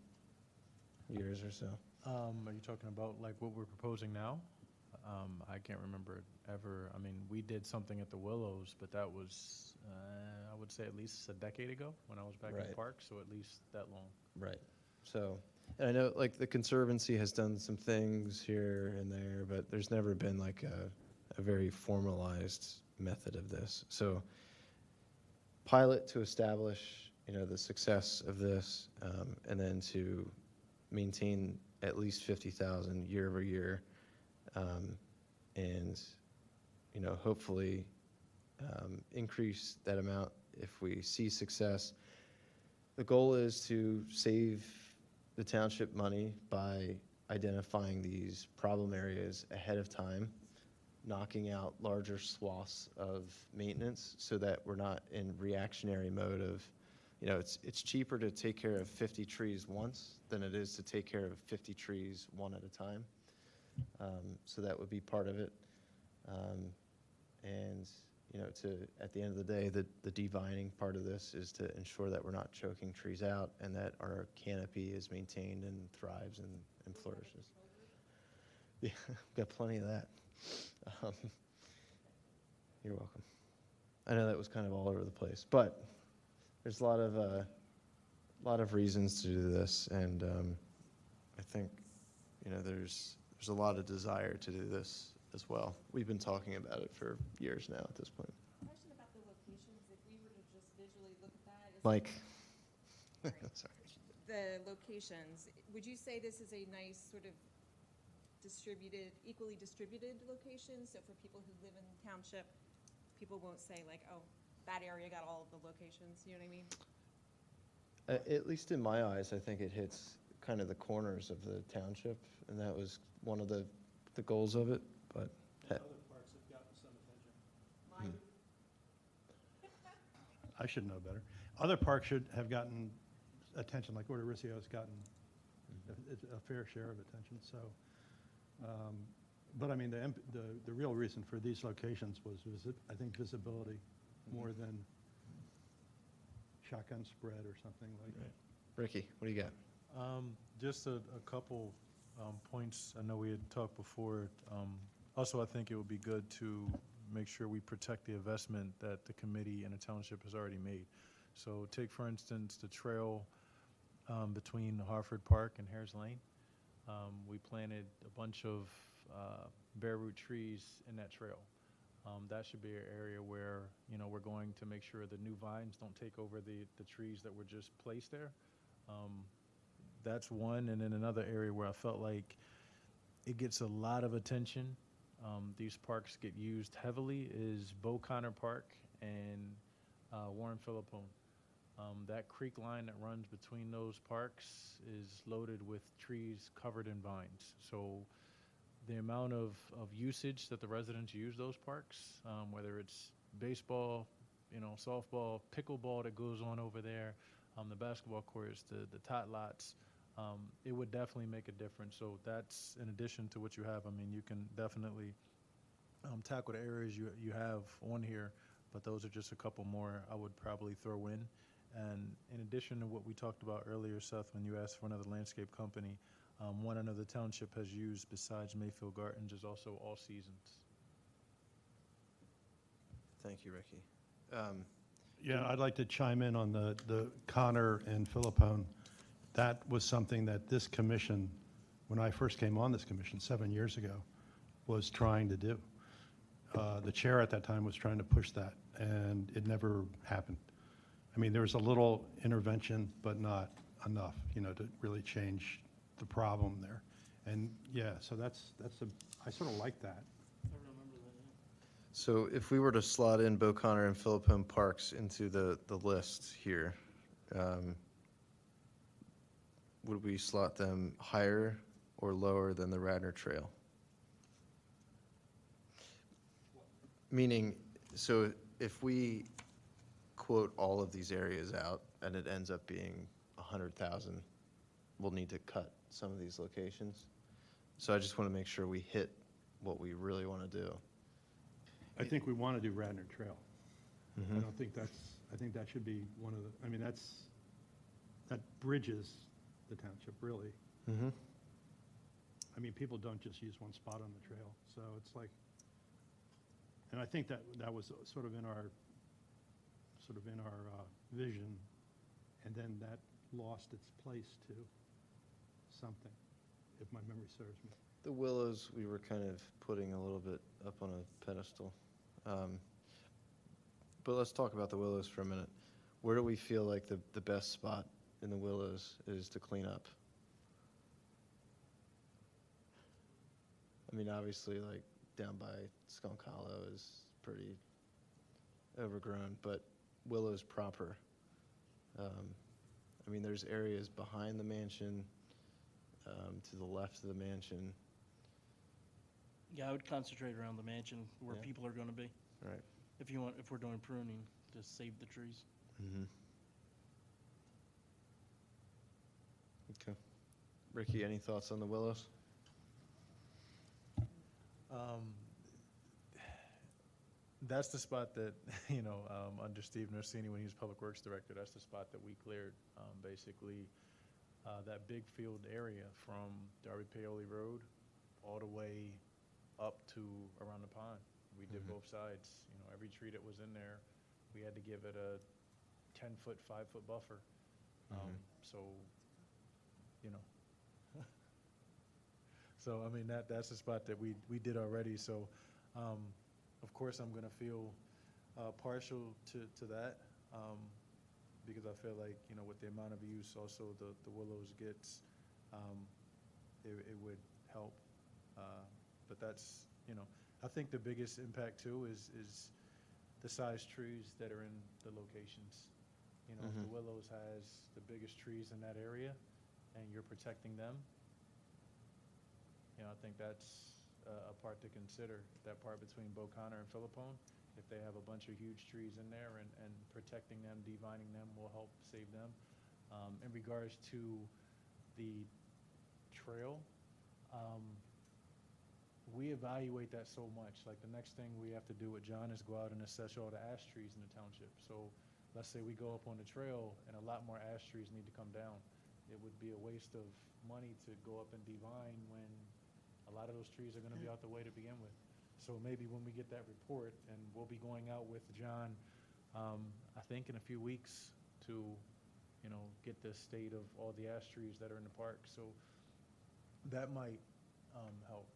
years or so. Are you talking about like what we're proposing now? I can't remember it ever. I mean, we did something at the Willows, but that was, I would say at least a decade ago when I was back in Right. the park, so at least that long. Right. So, and I know like the Conservancy has done some things here and there, but there's never been like a very formalized method of this. So pilot to establish, the success of this, and then to maintain at least 50,000 year over year, and, hopefully increase that amount if we see success. The goal is to save the township money by identifying these problem areas ahead of time, knocking out larger swaths of maintenance so that we're not in reactionary mode of, it's cheaper to take care of 50 trees once than it is to take care of 50 trees one at a time. So that would be part of it. And, at the end of the day, the devining part of this is to ensure that we're not choking trees out and that our canopy is maintained and thrives and flourishes. Yeah, got plenty of that. You're welcome. I know that was kind of all over the place, but there's a lot of reasons to do this, and I think there's a lot of desire to do this as well. We've been talking about it for years now at this point. Question about the locations, if we were to just visually look at that. Mike. Sorry. The locations, would you say this is a nice sort of equally distributed location? So for people who live in the township, people won't say like, oh, that area got all of the locations, you know what I mean? At least in my eyes, I think it hits kind of the corners of the township, and that was one of the goals of it, but. Other parks have gotten some attention. I should know better. Other parks should have gotten attention, like Ordericio's gotten a fair share of attention, so. But I mean, the real reason for these locations was, I think, visibility more than shotgun spread or something like that. Ricky, what do you got? Just a couple points. I know we had talked before. Also, I think it would be good to make sure we protect the investment that the committee and the township has already made. So take, for instance, the trail between Harford Park and Hares Lane. We planted a bunch of bare root trees in that trail. That should be an area where, you know, we're going to make sure the new vines don't take over the trees that were just placed there. That's one. And then another area where I felt like it gets a lot of attention. These parks get used heavily is Beau Connor Park and Warren Philippone. That creek line that runs between those parks is loaded with trees covered in vines. So the amount of usage that the residents use those parks, whether it's baseball, you know, softball, pickleball that goes on over there, the basketball courts, the tot lots, it would definitely make a difference. So that's in addition to what you have. I mean, you can definitely tackle the areas you have on here, but those are just a couple more I would probably throw in. And in addition to what we talked about earlier, Seth, when you asked for another landscape company, one another township has used besides Mayfield Gardens is also All Seasons. Thank you, Ricky. Yeah, I'd like to chime in on the Connor and Philippone. That was something that this commission, when I first came on this commission 7 years ago, was trying to do. The chair at that time was trying to push that, and it never happened. I mean, there was a little intervention, but not enough, you know, to really change the problem there. And yeah, so I sort of like that. I remember that, yeah. So if we were to slot in Beau Connor and Philippone Parks into the list here, would we slot them higher or lower than the Radnor Trail? Meaning, so if we quote all of these areas out and it ends up being 100,000, we'll need to cut some of these locations. So I just want to make sure we hit what we really want to do. I think we want to do Radnor Trail. Mhm. I don't think I think that should be one of the, I mean, that bridges the township, really. Mm-hmm. I mean, people don't just use one spot on the trail, so it's like, and I think that was sort of in our vision, and then that lost its place to something, if my memory serves me. The willows, we were kind of putting a little bit up on a pedestal. But let's talk about the willows for a minute. Where do we feel like the best spot in the willows is to clean up? I mean, obviously, like down by Skunk Hollow is pretty overgrown, but willows proper. I mean, there's areas behind the mansion, to the left of the mansion. Yeah, I would concentrate around the mansion where Yeah. people are gonna be. Right. If we're doing pruning, to save the trees. Mm-hmm. Okay. Ricky, any thoughts on the willows? That's the spot that, you know, under Steve Norsini, when he was Public Works Director, that's the spot that we cleared. Basically, that big field area from Darby Paoli Road all the way up to around the pond. We did both sides. You know, every tree that was in there, we had to give it a 10-foot, 5-foot buffer. So, you know. So, I mean, that's a spot that we did already. So, of course, I'm going to feel partial to that because I feel like, you know, with the amount of use also the willows gets, it would help. But that's, you know, I think the biggest impact too is the size trees that are in the locations. You know, if the willows has the biggest trees in that area and you're protecting them, you know, I think that's a part to consider, that part between Beau Connor and Philippone. If they have a bunch of huge trees in there and protecting them, devining them will help save them. In regards to the trail, we evaluate that so much. Like the next thing we have to do with John is go out and assess all the ash trees in the township. So let's say we go up on the trail and a lot more ash trees need to come down. it would be a waste of money to go up and devine when a lot of those trees are gonna be out the way to begin with. So maybe when we get that report, and we'll be going out with John, I think in a few weeks to, get the state of all the ash trees that are in the park. So that might help.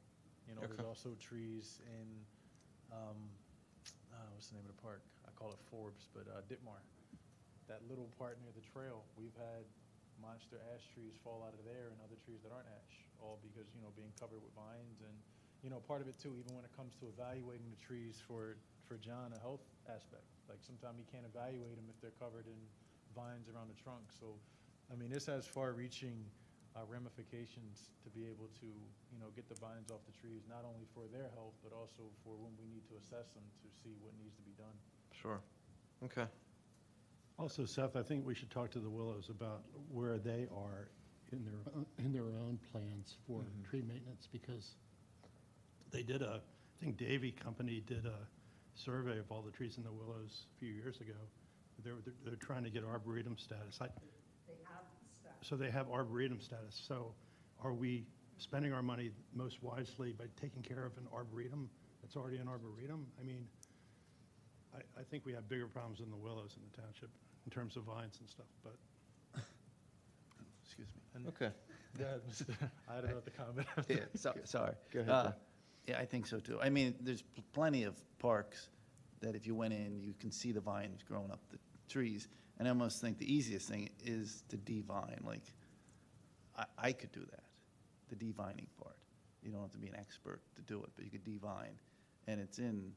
There's Okay. also trees in, what's the name of the park? I call it Forbes, but Ditmar. That little part near the trail, we've had monster ash trees fall out of there and other trees that aren't ash, all because, being covered with vines. And, part of it too, even when it comes to evaluating the trees for John, a health aspect. Like sometimes you can't evaluate them if they're covered in vines around the trunk. So, this has far-reaching ramifications to be able to, get the vines off the trees, not only for their health, but also for when we need to assess them to see what needs to be done. Sure. Okay. Also, Seth, I think we should talk to the Willows about where they are in their own plans for tree maintenance, because they did I think Davy Company did a survey of all the trees in the Willows a few years ago. They're trying to get arboretum status. So they have arboretum status. So are we spending our money most wisely by taking care of an arboretum that's already an arboretum? I think we have bigger problems in the Willows in the township in terms of vines and stuff, but. Excuse me. Okay. I don't know what the comment. Yeah, sorry. Go ahead, Bill. Yeah, I think so too. There's plenty of parks that if you went in, you can see the vines growing up the trees. And I almost think the easiest thing is to devine. Like, I could do that, the devining part. You don't have to be an expert to do it, but you could devine. And it's in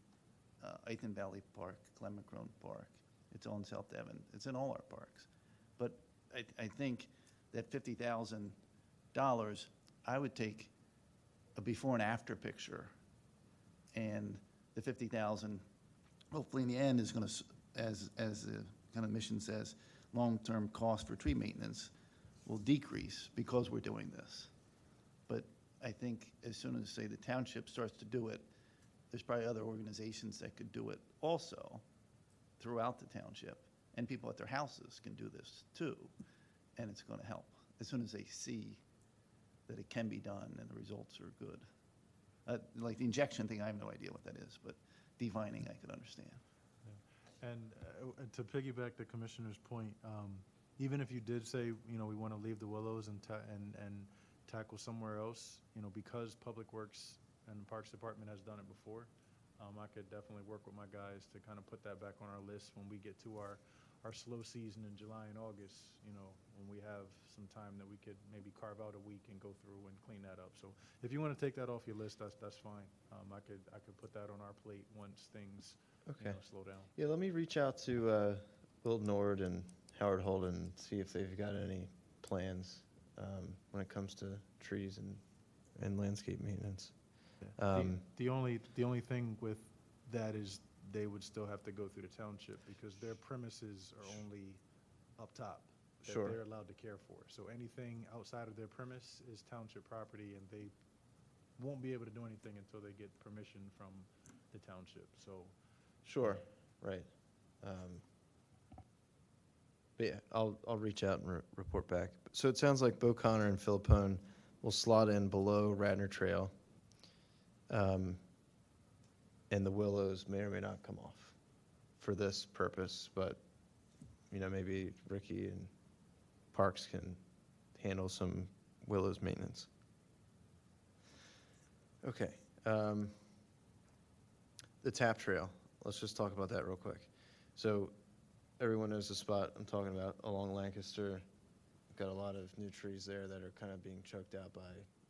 Ethan Valley Park, Clement Grove Park. It's on South Devon. It's in all our parks. But I think that $50,000, I would take a before and after picture, and the 50,000, hopefully in the end is going to, as the kind of mission says, long-term cost for tree maintenance will decrease because we're doing this. But I think as soon as, say, the township starts to do it, there's probably other organizations that could do it also throughout the township, and people at their houses can do this too, and it's going to help as soon as they see that it can be done and the results are good. Like the injection thing, I have no idea what that is, but devining I could understand. And to piggyback the commissioner's point, even if you did say, we want to leave the Willows and tackle somewhere else, because Public Works and the Parks Department has done it before, I could definitely work with my guys to kind of put that back on our list when we get to our slow season in July and August, when we have some time that we could maybe carve out a week and go through and clean that up. So if you want to take that off your list, that's fine. I could put that on our plate once things slow down. Yeah, let me reach out to Will Nord and Howard Holden and see if they've got any plans when it comes to trees and landscape maintenance. Yeah. The only thing with that is they would still have to go through the township because their premises are only up top that Sure. they're allowed to care for. So anything outside of their premise is township property, and they won't be able to do anything until they get permission from the township. So Sure, right. But yeah, I'll reach out and report back. So it sounds like Bo Connor and Philippone will slot in below Radnor Trail. And the Willows may or may not come off for this purpose, but, maybe Ricky and Parks can handle some Willows maintenance. Okay. The tap trail. Let's just talk about that real quick. So everyone knows the spot I'm talking about along Lancaster. Got a lot of new trees there that are kind of being choked out by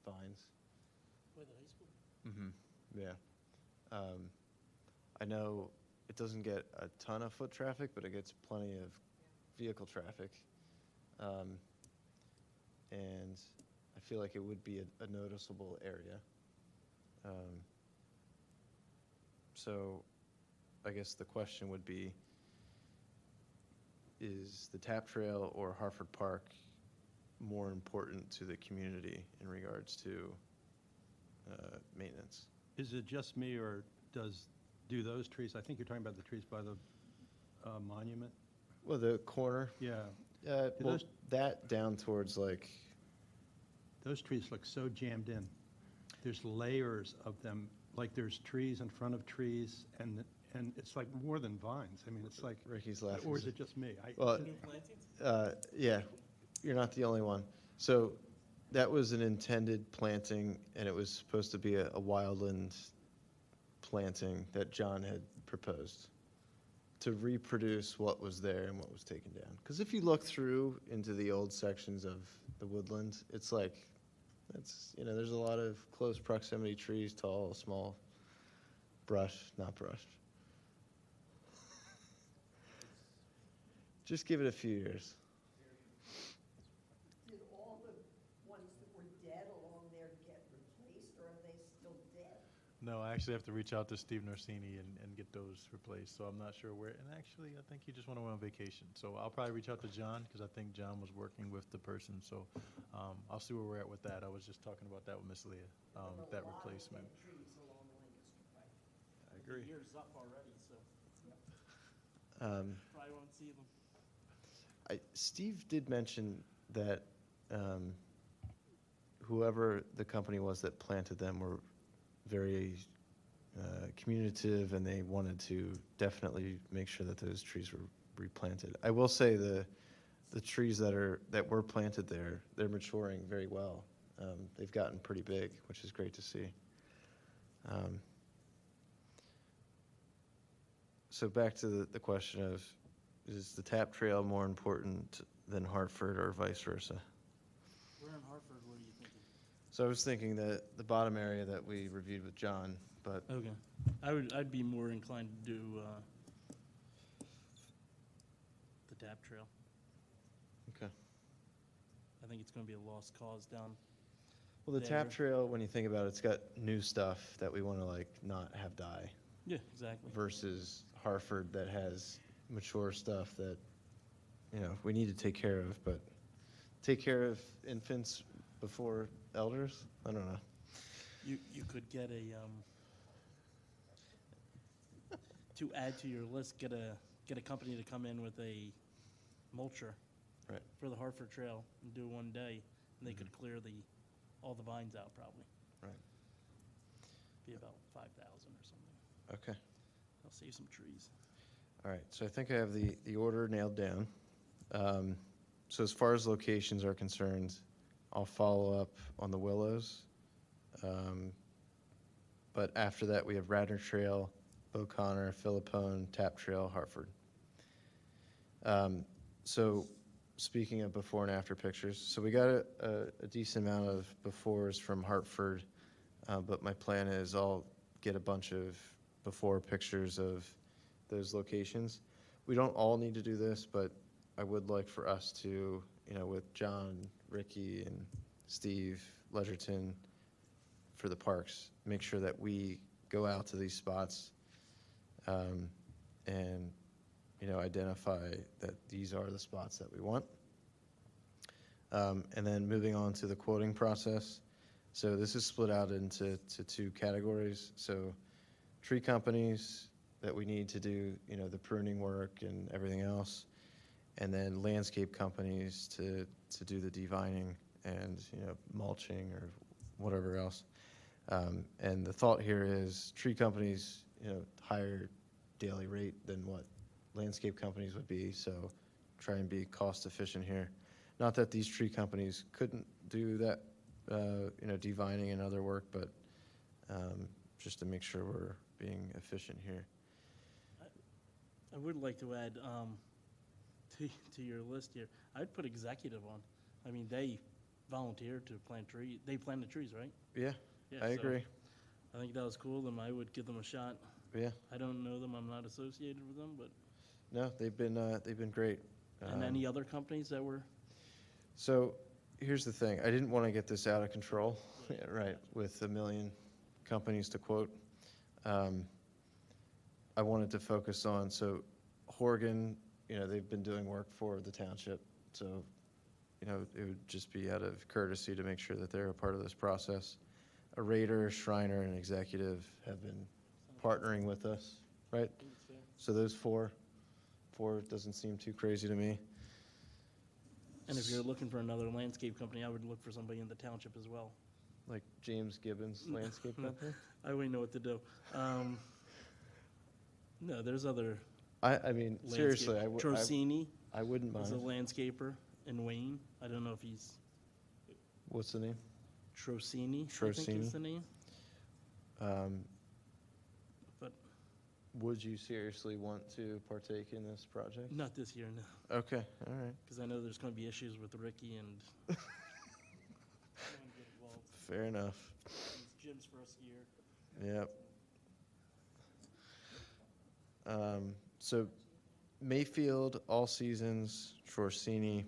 vines. By the high school? Mm-hmm. Yeah. I know it doesn't get a ton of foot traffic, but it gets plenty of vehicle traffic. And I feel like it would be a noticeable area. So I guess the question would be, is the tap trail or Hartford Park more important to the community in regards to maintenance? Is it just me, or do those trees, I think you're talking about the trees by the monument? Well, the corner. Yeah. Well, those- that down towards like, Those trees look so jammed in. There's layers of them, like there's trees in front of trees, and it's like more than vines. I mean, it's like, Ricky's laughing. or is it just me? Well, New plantings? yeah, you're not the only one. So that was an intended planting, and it was supposed to be a wildland planting that John had proposed to reproduce what was there and what was taken down. Because if you look through into the old sections of the woodland, it's like, there's a lot of close proximity trees, tall, small, brush, not brush. Just give it a few years. Did all the ones that were dead along there get replaced, or are they still dead? No, I actually have to reach out to Steve Norsini and get those replaced, so I'm not sure where, and actually, I think he just went away on vacation. So I'll probably reach out to John, because I think John was working with the person, so I'll see where we're at with that. I was just talking about that with Miss Leah, that replacement. Trees along Lancaster Pike. I agree. The year's up already, so Um, probably won't see them. Steve did mention that whoever the company was that planted them were very communicative, and they wanted to definitely make sure that those trees were replanted. I will say the trees that were planted there, they're maturing very well. They've gotten pretty big, which is great to see. So back to the question of, is the TAP trail more important than Hartford or vice versa? We're in Hartford, what are you thinking? So I was thinking that the bottom area that we reviewed with John, but Okay. I'd be more inclined to do the TAP trail. okay. I think it's gonna be a lost cause down. Well, the TAP there. trail, when you think about it, it's got new stuff that we want to like not have die, Yeah, exactly. versus Hartford that has mature stuff that, we need to take care of, but take care of infants before elders? I don't know. You could get a, to add to your list, get a company to come in with a mulcher. Right. For the Hartford Trail and do one day, and they could clear all the vines out probably. Right. Be about 5,000 or something. Okay. I'll save some trees. All right, so I think I have the order nailed down. So as far as locations are concerned, I'll follow up on the Willows. But after that, we have Radnor Trail, O'Connor, Philippone, Tap Trail, Hartford. So speaking of before and after pictures, so we got a decent amount of befores from Hartford, but my plan is I'll get a bunch of before pictures of those locations. We don't all need to do this, but I would like for us to, with John, Ricky, and Steve Ledgerton for the parks, make sure that we go out to these spots and, identify that these are the spots that we want. And then moving on to the quoting process. So this is split out into two categories. So tree companies that we need to do, the pruning work and everything else, and then landscape companies to do the devining and, mulching or whatever else. And the thought here is tree companies, higher daily rate than what landscape companies would be, so try and be cost efficient here. Not that these tree companies couldn't do that, devining and other work, but just to make sure we're being efficient here. I would like to add to your list here, I'd put executive on. I mean, they volunteered to plant trees. They planted trees, right? Yeah, I so agree. I think that was cool, and I would give them a shot. Yeah. I don't know them, I'm not associated with them, but. No, they've been great. And any other companies that were? So here's the thing. I didn't want to get this out of control, right, with a million companies to quote. I wanted to focus on, so Horgan, they've been doing work for the township. So, it would just be out of courtesy to make sure that they're a part of this process. A Raider, Shriner, and Executive have been partnering with us, right? So those four doesn't seem too crazy to me. And if you're looking for another landscape company, I would look for somebody in the township as well. Like James Gibbons Landscape Company? I wouldn't know what to do. No, there's other. I mean, seriously, Trocini I wouldn't is a mind. landscaper in Wayne. I don't know if he's What's the name? Trocini, I think is the name. But Would you seriously want to partake in this project? not this year, no. Okay, all right. Because I know there's going to be issues with Ricky and. Get involved. Fair enough. It's Jim's first year. Yep. So Mayfield, All Seasons, Trorsini,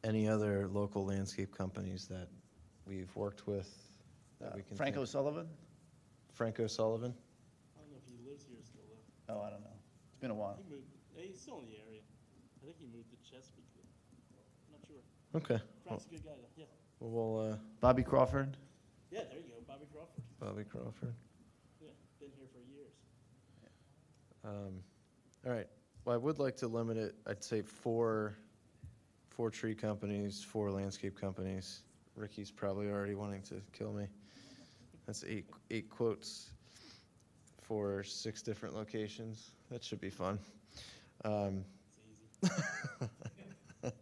any other local landscape companies that we've worked with that we can Frank think- O'Sullivan? Frank O'Sullivan? I don't know if he lives here still, though. Oh, I don't know. It's been a while. He moved, he's still in the area. I think he moved to Chesapeake. I'm not sure. Okay. Frank's a good guy, though, yeah. Well, we'll, Bobby Crawford? Yeah, there you go, Bobby Crawford. Bobby Crawford. Yeah, been here for years. All right. Well, I would like to limit it, I'd say four tree companies, 4 landscape companies. Ricky's probably already wanting to kill me. That's eight quotes for 6 different locations. That should be fun. It's easy.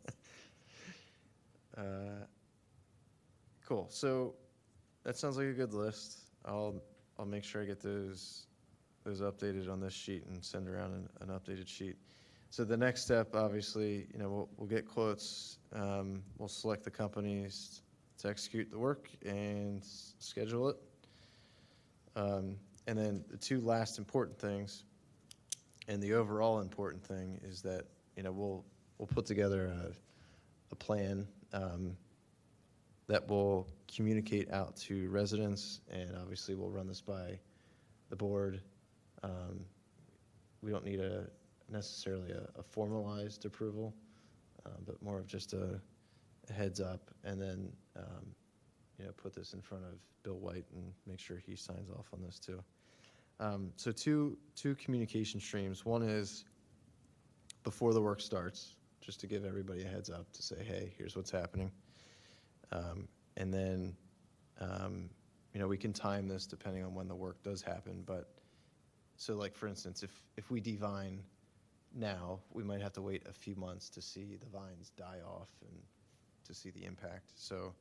Cool. So that sounds like a good list. I'll make sure I get those updated on this sheet and send around an updated sheet. So the next step, obviously, we'll get quotes. We'll select the companies to execute the work and schedule it. And then the 2 last important things, and the overall important thing, is that we'll put together a plan that will communicate out to residents, and obviously we'll run this by the board. We don't need necessarily a formalized approval, but more of just a heads up, and then put this in front of Bill White and make sure he signs off on this too. So two communication streams. One is before the work starts, just to give everybody a heads up to say, hey, here's what's happening. And then, we can time this depending on when the work does happen. But so like, for instance, if we devine now, we might have to wait a few months to see the vines die off and to see the impact. So,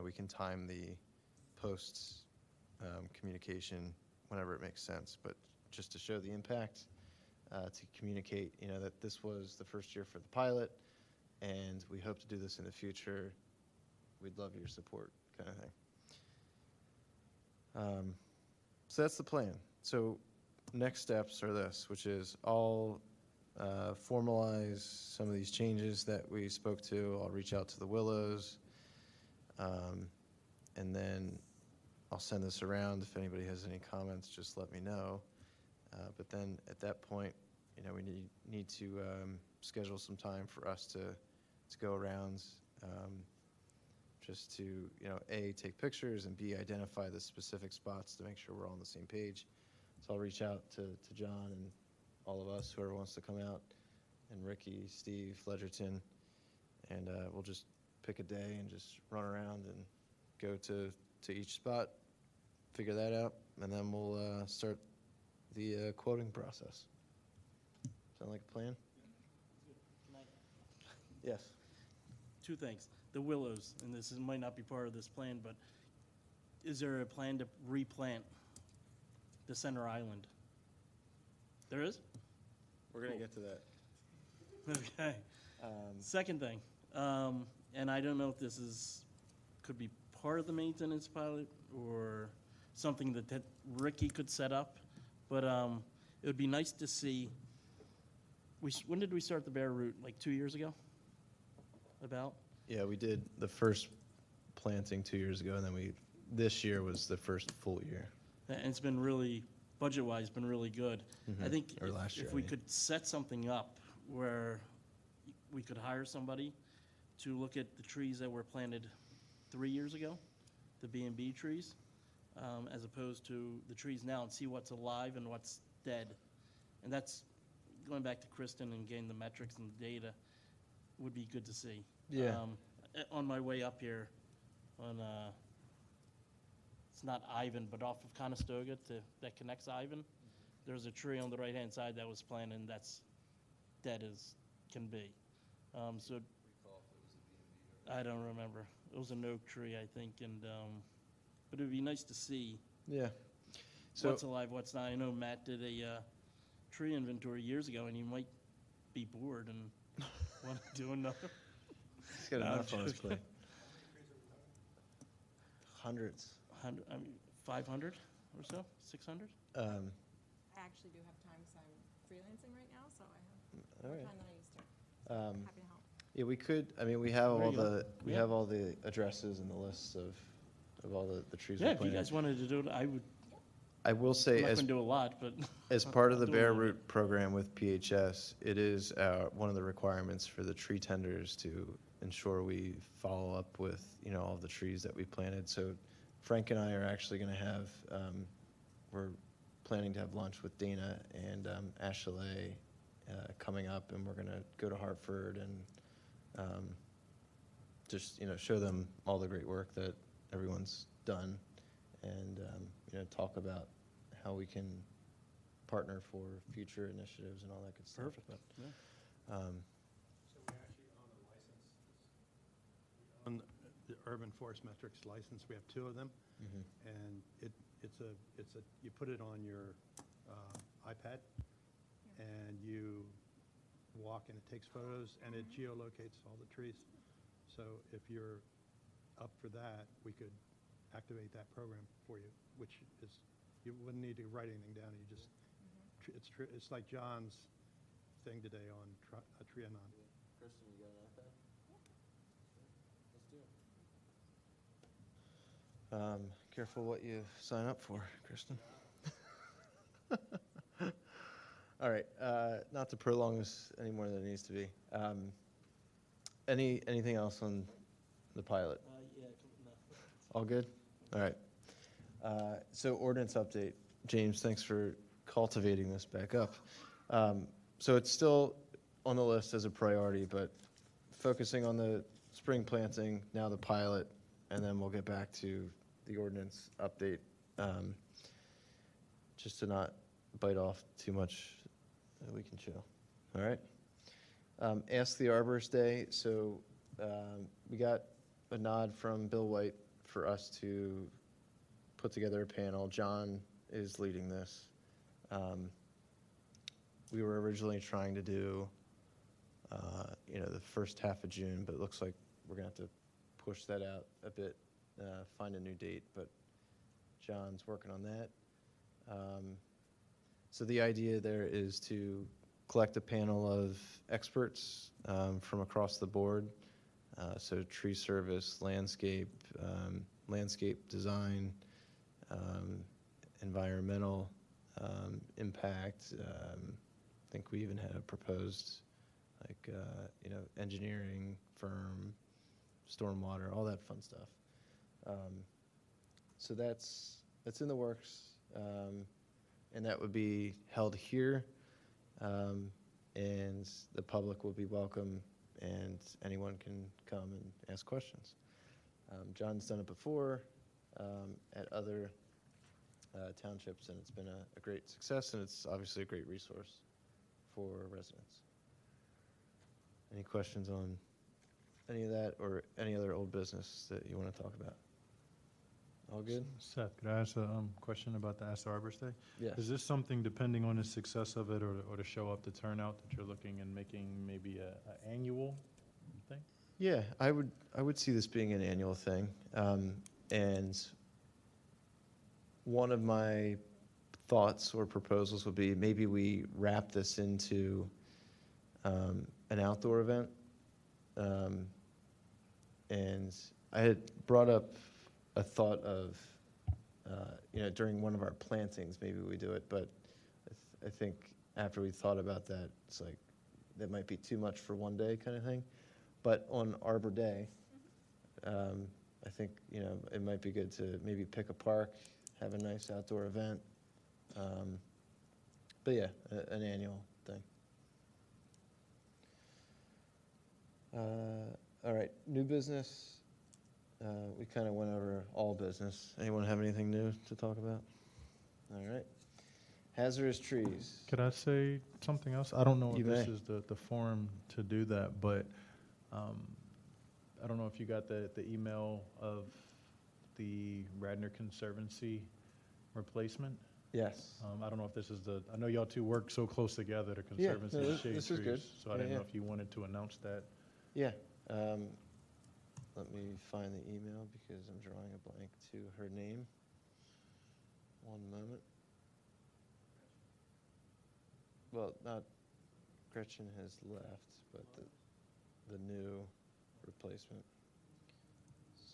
we can time the posts communication whenever it makes sense, but just to show the impact, to communicate, that this was the first year for the pilot, and we hope to do this in the future. We'd love your support, kind of thing. So that's the plan. So next steps are this, which is I'll formalize some of these changes that we spoke to. I'll reach out to the Willows, and then I'll send this around. If anybody has any comments, just let me know. But then at that point, we need to schedule some time for us to go around, just to, A, take pictures, and B, identify the specific spots to make sure we're all on the same page. So I'll reach out to John and all of us, whoever wants to come out, and Ricky, Steve, Ledgerton, and we'll just pick a day and just run around and go to each spot, figure that out, and then we'll start the quoting process. Sound like a plan? Can I- Yes. 2 things. The willows, and might not be part of this plan, but is there a plan to replant the center island? There is? We're going to get to that. Okay. Second thing, and I don't know if this could be part of the maintenance pilot or something that Ricky could set up, but it would be nice to see, when did we start the Bear Route? Like 2 years ago? About? Yeah, we did the first planting 2 years ago, and then this year was the first full year. And it's been really, budget-wise, been really good. I think Or last year, if I we mean. could set something up where we could hire somebody to look at the trees that were planted 3 years ago, the B&B trees, as opposed to the trees now, and see what's alive and what's dead. And that's going back to Kristen and getting the metrics and the data. would be good to see. Yeah. On my way up here, on, it's not Ivan, but off of Conestoga that connects Ivan, there's a tree on the right-hand side that was planted, and that's dead as can be. So, I don't remember. It was an oak tree, I think, and, but it'd be nice to see Yeah. So, what's alive, what's not. I know Matt did a tree inventory years ago, and he might be bored and want to do another. he's got No, I'm enough on his joking. plate. Hundreds. 500 or so, 600? I actually do have time because I'm freelancing right now, so I have All more right. time than I used to. So happy to help. Yeah, we could, I mean, we have There all you go. the, we Yeah. have all the addresses and the lists of all the trees Yeah, we if you planted. guys wanted to do it, I would. I will I'm say, not as going to do a lot, but. as part of I'll the do a Bare little Root program with PHS, it is one of the requirements for the tree tenders to ensure we follow up with, all the trees that we planted. So Frank and I are actually going to have, we're planning to have lunch with Dana and Ashley coming up, and we're going to go to Hartford and just, show them all the great work that everyone's done and, talk about how we can partner for future initiatives and all that good stuff. Perfect. But, Yeah. So we actually own a license. We own the Urban Forest Metrics license. We have 2 of them. Mhm. And you put it on your iPad and you walk and it takes photos and it geolocates all the trees. So if you're up for that, we could activate that program for you, which is, you wouldn't need to write anything down. You just, it's like John's thing today on Trianon. Kristen, you got an iPad? Let's do it. Careful what you sign up for, Kristen. All right, not to prolong this any more than it needs to be. Anything else on the pilot? Yeah, no. All good? All right. So ordinance update. James, thanks for cultivating this back up. So it's still on the list as a priority, but focusing on the spring planting, now the pilot, and then we'll get back to the ordinance update, just to not bite off too much that we can chew. All right? Ask the Arborist Day. So we got a nod from Bill White for us to put together a panel. John is leading this. We were originally trying to do, the first half of June, but it looks like we're going to have to push that out a bit, find a new date, but John's working on that. So the idea there is to collect a panel of experts from across the board, so tree service, landscape design, environmental impact. I think we even had a proposed, engineering firm, stormwater, all that fun stuff. So that's in the works, and that would be held here, and the public will be welcome, and anyone can come and ask questions. John's done it before at other townships, and it's been a great success, and it's obviously a great resource for residents. Any questions on any of that or any other old business that you want to talk about? All good? Seth, could I ask a question about the Ask the Arborist Day? Yes. Is this something, depending on the success of it or to show up the turnout, that you're looking and making maybe a annual thing? Yeah, I would see this being an annual thing. And one of my thoughts or proposals would be maybe we wrap this into an outdoor event. And I had brought up a thought of, during one of our plantings, maybe we do it, but I think after we thought about that, it's like, that might be too much for one day kind of thing. But on Arbor Day, I think, it might be good to maybe pick a park, have a nice outdoor event. But yeah, an annual thing. All right, new business. We kind of went over all business. Anyone have anything new to talk about? All right. Hazardous trees. Could I say something else? I don't know You if this may. is the forum to do that, but I don't know if you got the email of the Radnor Conservancy replacement. Yes. I don't know if this is I know y'all two work so close together, the Yeah, Conservancy no, and this Shade is Trees. good. So I Yeah, didn't know yeah. if you wanted to announce that. Yeah. Let me find the email because I'm drawing a blank to her name. One moment. Well, not Gretchen has left, but the new replacement.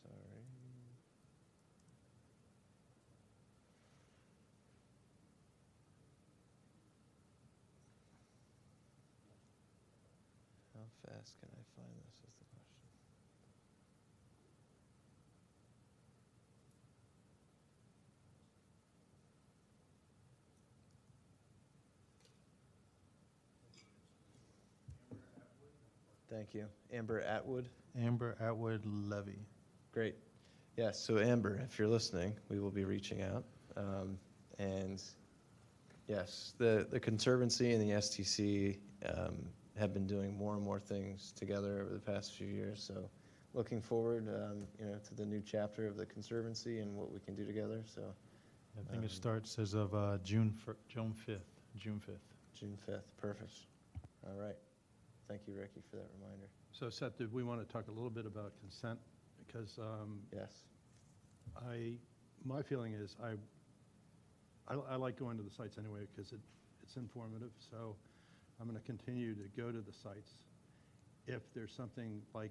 Sorry. How fast can I find this is the question. Thank you. Amber Atwood. Amber Atwood Levy. Great. Yes, so Amber, if you're listening, we will be reaching out. And yes, the Conservancy and the STC have been doing more and more things together over the past few years. So looking forward, to the new chapter of the Conservancy and what we can do together. So I think it starts as of June 5th. June 5th, perfect. All right. Thank you, Ricky, for that reminder. So Seth, did we want to talk a little bit about consent? Because Yes. my feeling is I like going to the sites anyway because it's informative. So I'm going to continue to go to the sites. If there's something like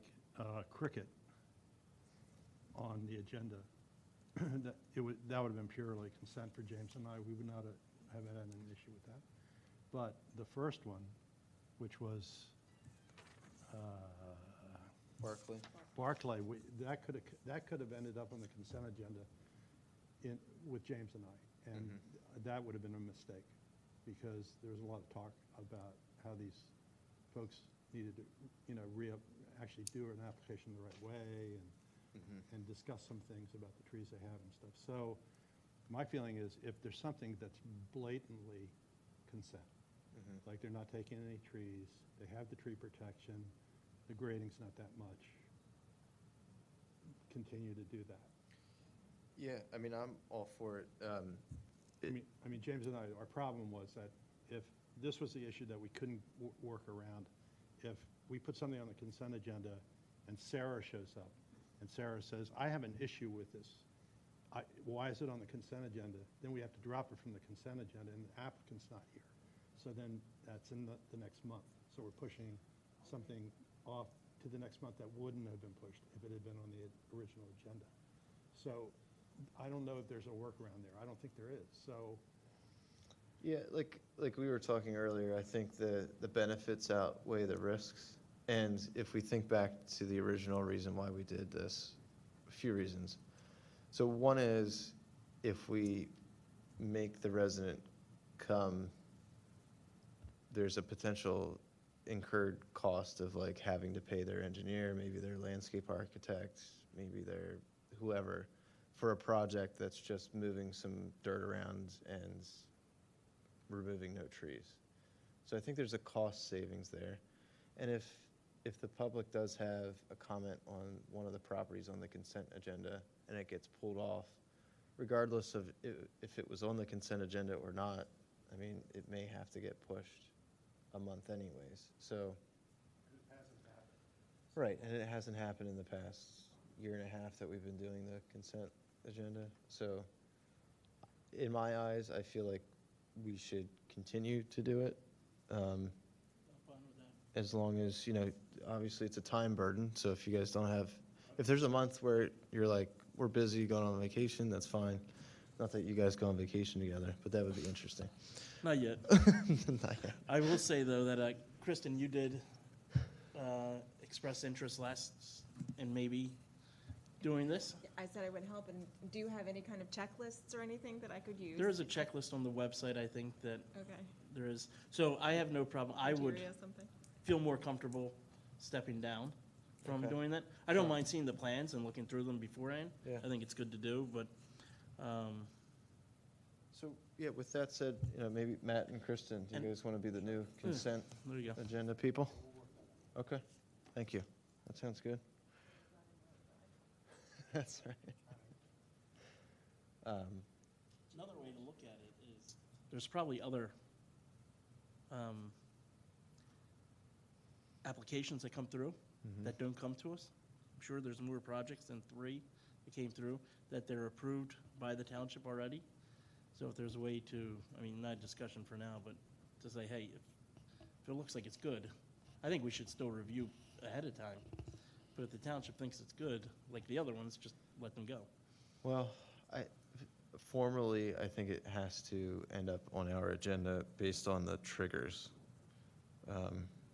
cricket on the agenda, that would have been purely consent for James and I. We would not have had an issue with that. But the first one, which was Barclay, that could have ended up on the consent agenda with James and I, and that would have been a mistake because there was a lot of talk about how these folks needed to, actually do an application the right way and discuss some things about the trees they have and stuff. So my feeling is if there's something that's blatantly consent, like they're not taking any trees, they have the tree protection, the grading's not that much, continue to do that. Yeah, I mean, I'm all for it. I mean, James and I, our problem was that if this was the issue that we couldn't work around, if we put something on the consent agenda and Sarah shows up and Sarah says, I have an issue with this, why is it on the consent agenda? Then we have to drop it from the consent agenda and the applicant's not here. So then that's in the next month. So we're pushing something off to the next month that wouldn't have been pushed if it had been on the original agenda. So I don't know if there's a workaround there. I don't think there is. So Yeah, like we were talking earlier, I think the benefits outweigh the risks. And if we think back to the original reason why we did this, a few reasons. So one is if we make the resident come, there's a potential incurred cost of like having to pay their engineer, maybe their landscape architect, maybe their whoever, for a project that's just moving some dirt around and removing no trees. So I think there's a cost savings there. And if the public does have a comment on one of the properties on the consent agenda and it gets pulled off, regardless of if it was on the consent agenda or not, I mean, it may have to get pushed a month anyways. So, right, and it hasn't happened in the past year and a half that we've been doing the consent agenda. So in my eyes, I feel like we should continue to do it. As long as, obviously it's a time burden. So if you guys don't have, if there's a month where you're like, we're busy going on vacation, that's fine. Not that you guys go on vacation together, but that would be interesting. Not yet. Not yet. I will say, though, that, Kristen, you did express interest in maybe doing this. I said I would help, and do you have any kind of checklists or anything that I could use? There is a checklist on the website, I think, that Okay. there is. So I have no problem. I would Criteria, something? feel more comfortable stepping down from Okay. doing that. I don't Sure. mind seeing the plans and looking through them beforehand. Yeah. I think it's good to do, but, So, yeah, with that said, maybe Matt and Kristen, do you And- guys want to be the new consent there you go. agenda people? Okay, thank you. That sounds good. That's right. Another way to look at it is, there's probably other applications that come through that don't come to us. I'm sure there's more projects than 3 that came through that they're approved by the township already. So if there's a way to, I mean, not a discussion for now, but to say, hey, if it looks like it's good, I think we should still review ahead of time. But if the township thinks it's good, like the other ones, just let them go. Well, formally, I think it has to end up on our agenda based on the triggers.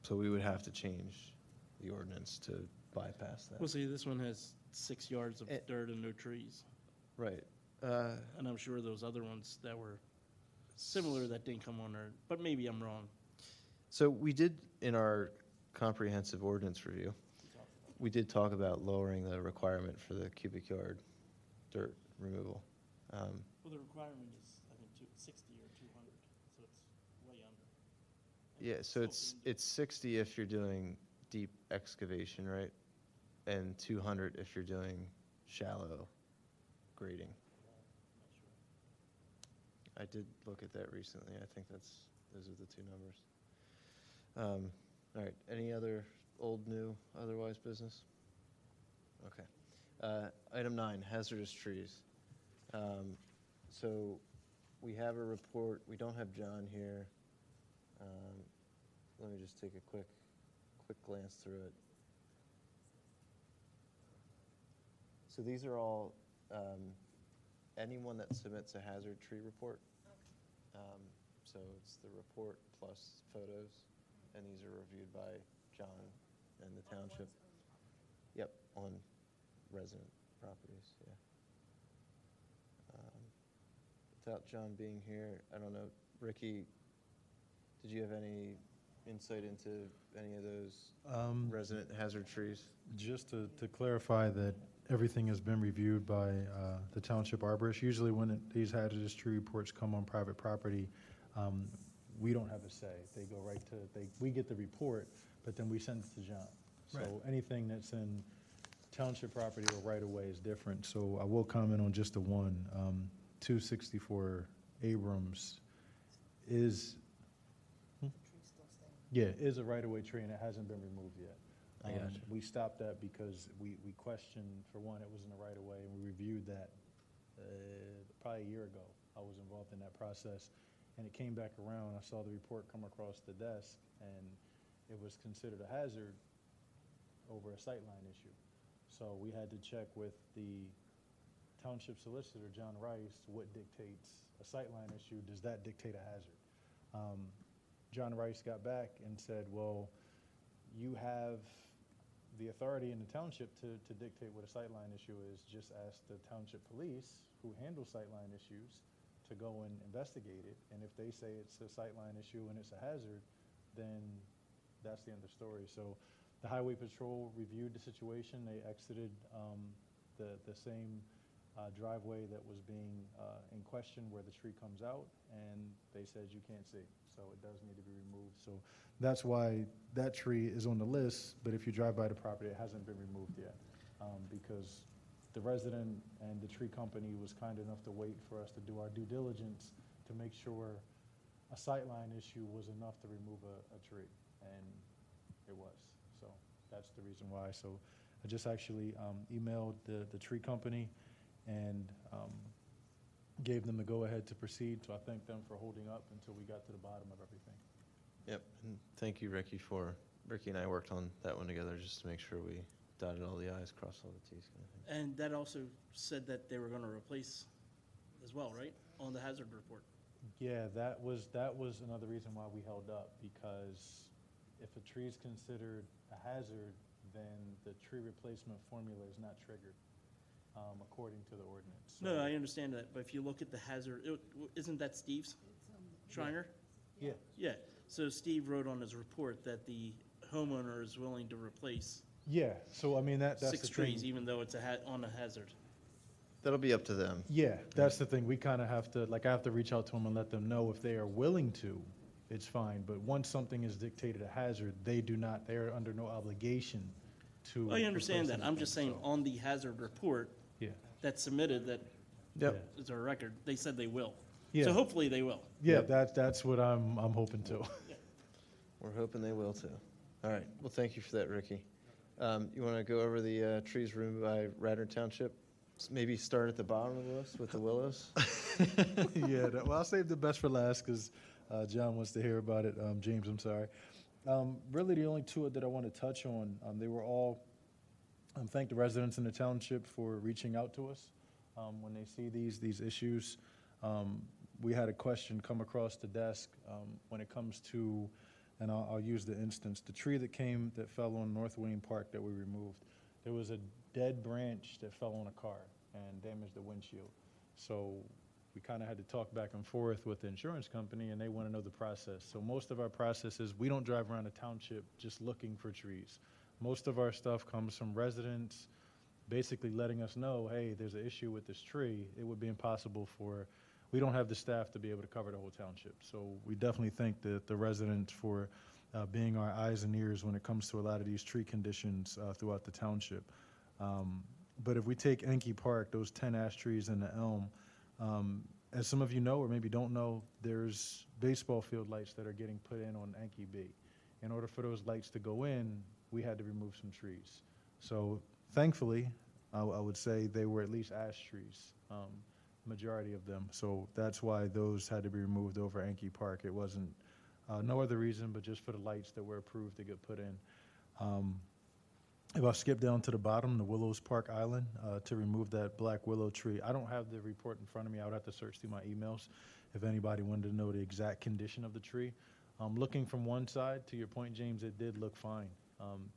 So we would have to change the ordinance to bypass that. Well, see, this one has 6 yards of dirt and no trees. Right. And I'm sure those other ones that were similar that didn't come on there, but maybe I'm wrong. So we did, in our comprehensive ordinance review, we did talk about lowering the requirement for the cubic yard dirt removal. Well, the requirement is, I think, 60 or 200, so it's way under. And Yeah, so still it's 60 if you're doing deep excavation, right? And 200 if you're doing shallow grading. I did look at that recently. I think those are the 2 numbers. All right, any other old, new, otherwise business? Okay. Item 9, hazardous trees. So we have a report. We don't have John here. Let me just take a quick glance through it. So these are all, anyone that submits a hazard tree report. So it's the report plus photos, and these are reviewed by John and the township. Yep, on resident properties, yeah. Without John being here, I don't know, Ricky, did you have any insight into any of those resident hazard trees? Just to clarify that everything has been reviewed by the township arborist. Usually when these hazardous tree reports come on private property, we don't have a say. They go right to, we get the report, but then we send it to John. So anything that's in township property or right-of-way is different. So I will comment on just the one. 264 Abrams is, is a right-of-way tree and it hasn't been removed yet. I gotcha. We stopped that because we questioned, for one, it was in the right-of-way, and we reviewed that probably a year ago. I was involved in that process, and it came back around. I saw the report come across the desk, and it was considered a hazard over a sightline issue. So we had to check with the township solicitor, John Rice, what dictates a sightline issue. Does that dictate a hazard? John Rice got back and said, well, you have the authority in the township to dictate what a sightline issue is. Just ask the township police, who handle sightline issues, to go and investigate it. And if they say it's a sightline issue and it's a hazard, then that's the end of the story. So the highway patrol reviewed the situation. They exited the same driveway that was being in question where the tree comes out, and they said you can't see. So it does need to be removed. So that's why that tree is on the list, but if you drive by the property, it hasn't been removed yet. Because the resident and the tree company was kind enough to wait for us to do our due diligence to make sure a sightline issue was enough to remove a tree, and it was. So that's the reason why. So I just actually emailed the tree company and gave them the go-ahead to proceed. So I thank them for holding up until we got to the bottom of everything. Yep, and thank you, Ricky, Ricky and I worked on that one together just to make sure we dotted all the i's, crossed all the t's kind of thing. And that also said that they were going to replace as well, right, on the hazard report? Yeah, that was another reason why we held up, because if a tree is considered a hazard, then the tree replacement formula is not triggered, according to the ordinance. No, I understand that, but if you look at the hazard, isn't that Steve's? Shriner? Yeah. Yeah, so Steve wrote on his report that the homeowner is willing to replace Yeah, so I mean, that's the 6 thing. trees, even though it's on a hazard. That'll be up to them. Yeah, that's the thing. We kind of have to, like, I have to reach out to them and let them know if they are willing to, it's fine. But once something is dictated a hazard, they're under no obligation to. I understand replace that. I'm just saying, anything, so, on the hazard report Yeah, that's submitted, that Yep. is our record, they said they will. Yeah. So hopefully they will. yeah, that's what I'm hoping to. We're hoping they will too. All right. Well, thank you for that, Ricky. You want to go over the trees removed by Radnor Township? Maybe start at the bottom of the list with the willows? Yeah, well, I'll save the best for last because John wants to hear about it. James, I'm sorry. Really, the only two that I want to touch on, they were all, thank the residents in the township for reaching out to us when they see these issues. We had a question come across the desk when it comes to, and I'll use the instance, the tree that fell on North Wayne Park that we removed. There was a dead branch that fell on a car and damaged the windshield. So we kind of had to talk back and forth with the insurance company, and they want to know the process. So most of our process is we don't drive around the township just looking for trees. Most of our stuff comes from residents basically letting us know, hey, there's an issue with this tree. It would be impossible we don't have the staff to be able to cover the whole township. So we definitely thank the residents for being our eyes and ears when it comes to a lot of these tree conditions throughout the township. But if we take Enke Park, those 10 ash trees and the elm, as some of you know or maybe don't know, there's baseball field lights that are getting put in on Enke B. In order for those lights to go in, we had to remove some trees. So thankfully, I would say they were at least ash trees, majority of them. So that's why those had to be removed over Enke Park. It wasn't no other reason, but just for the lights that were approved to get put in. If I skip down to the bottom, the Willows Park Island, to remove that black willow tree. I don't have the report in front of me. I would have to search through my emails if anybody wanted to know the exact condition of the tree. Looking from one side, to your point, James, it did look fine.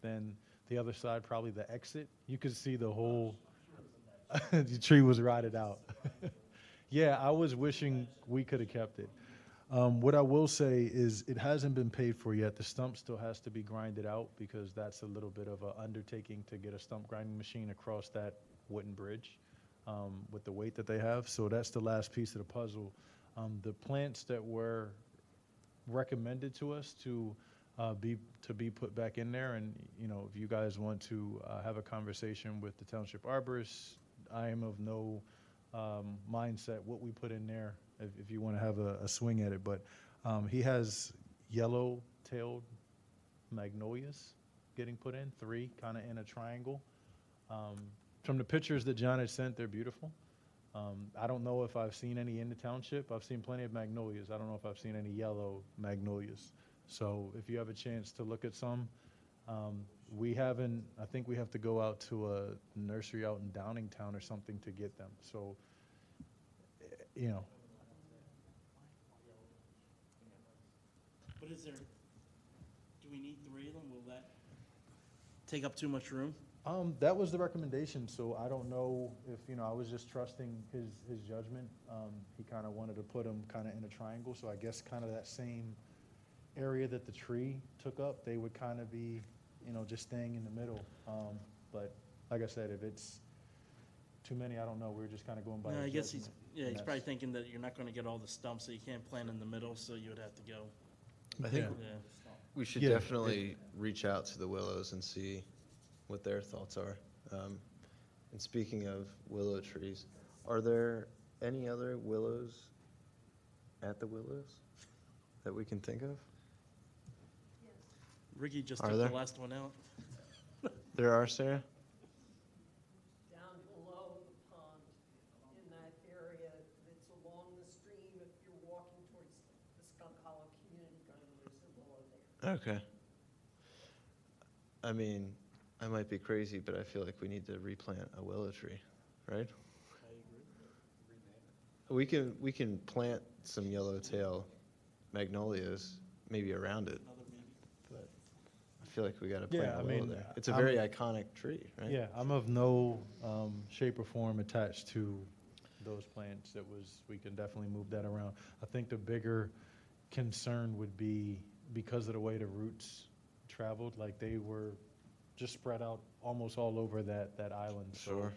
Then the other side, probably the exit, you could see the whole, the tree was rotted out. Yeah, I was wishing we could have kept it. What I will say is it hasn't been paid for yet. The stump still has to be grinded out because that's a little bit of an undertaking to get a stump grinding machine across that wooden bridge with the weight that they have. So that's the last piece of the puzzle. The plants that were recommended to us to be put back in there, and if you guys want to have a conversation with the township arborist, I am of no mindset what we put in there if you want to have a swing at it. But he has yellow-tailed magnolias getting put in, 3 kind of in a triangle. From the pictures that John had sent, they're beautiful. I don't know if I've seen any in the township. I've seen plenty of magnolias. I don't know if I've seen any yellow magnolias. So if you have a chance to look at some, we haven't, I think we have to go out to a nursery out in Downingtown or something to get them. So, But do we need 3 of them? Will that take up too much room? That was the recommendation, so I don't know if, I was just trusting his judgment. He kind of wanted to put them kind of in a triangle, so I guess kind of that same area that the tree took up, they would kind of be, just staying in the middle. But like I said, if it's too many, I don't know. We're just kind of going by No, his I guess judgment, he's and probably that's- thinking that you're not going to get all the stumps, so you can't plant in the middle, so you would have to go. I think Yeah. we should Yeah. definitely reach out to the willows and see what their thoughts are. And speaking of willow trees, are there any other willows at the Willows that we can think of? Ricky just Are took there? the last one out. There are, Sarah? Down below the pond, in that area that's along the stream, if you're walking towards the Skunk Hollow Community Garden, there's a willow there. Okay. I mean, I might be crazy, but I feel like we need to replant a willow tree, right? We can plant some yellowtail magnolias maybe around it, but I feel like we got to plant Yeah, a I willow mean, there. It's a very iconic tree, right? Yeah, I'm of no shape or form attached to those plants. We can definitely move that around. I think the bigger concern would be because of the way the roots traveled, like they were just spread out almost all over that island. So Sure.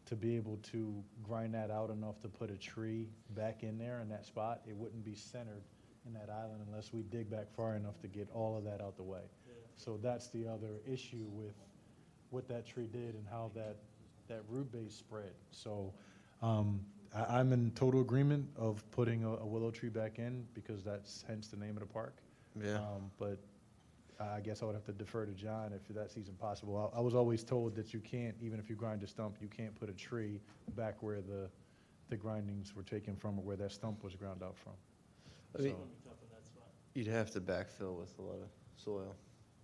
to be able to grind that out enough to put a tree back in there in that spot, it wouldn't be centered in that island unless we dig back far enough to get all of that out the way. So that's the other issue with what that tree did and how that root base spread. So I'm in total agreement of putting a willow tree back in because that's hence the name of the park. Yeah. But I guess I would have to defer to John if that's even possible. I was always told that you can't, even if you grind a stump, you can't put a tree back where the grindings were taken from or where that stump was ground out from. I mean, So- It'll be tough in that spot. you'd have to backfill with a lot of soil.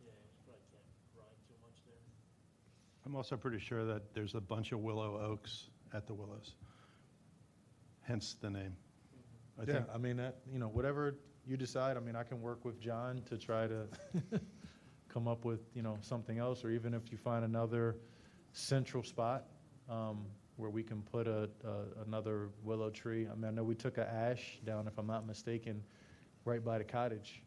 Yeah, you probably can't grind too much there. I'm also pretty sure that there's a bunch of willow oaks at the Willows, hence the name. I Yeah, think, I mean, whatever you decide, I mean, I can work with John to try to come up with, something else, or even if you find another central spot where we can put another willow tree. I mean, I know we took a ash down, if I'm not mistaken, right by the cottage,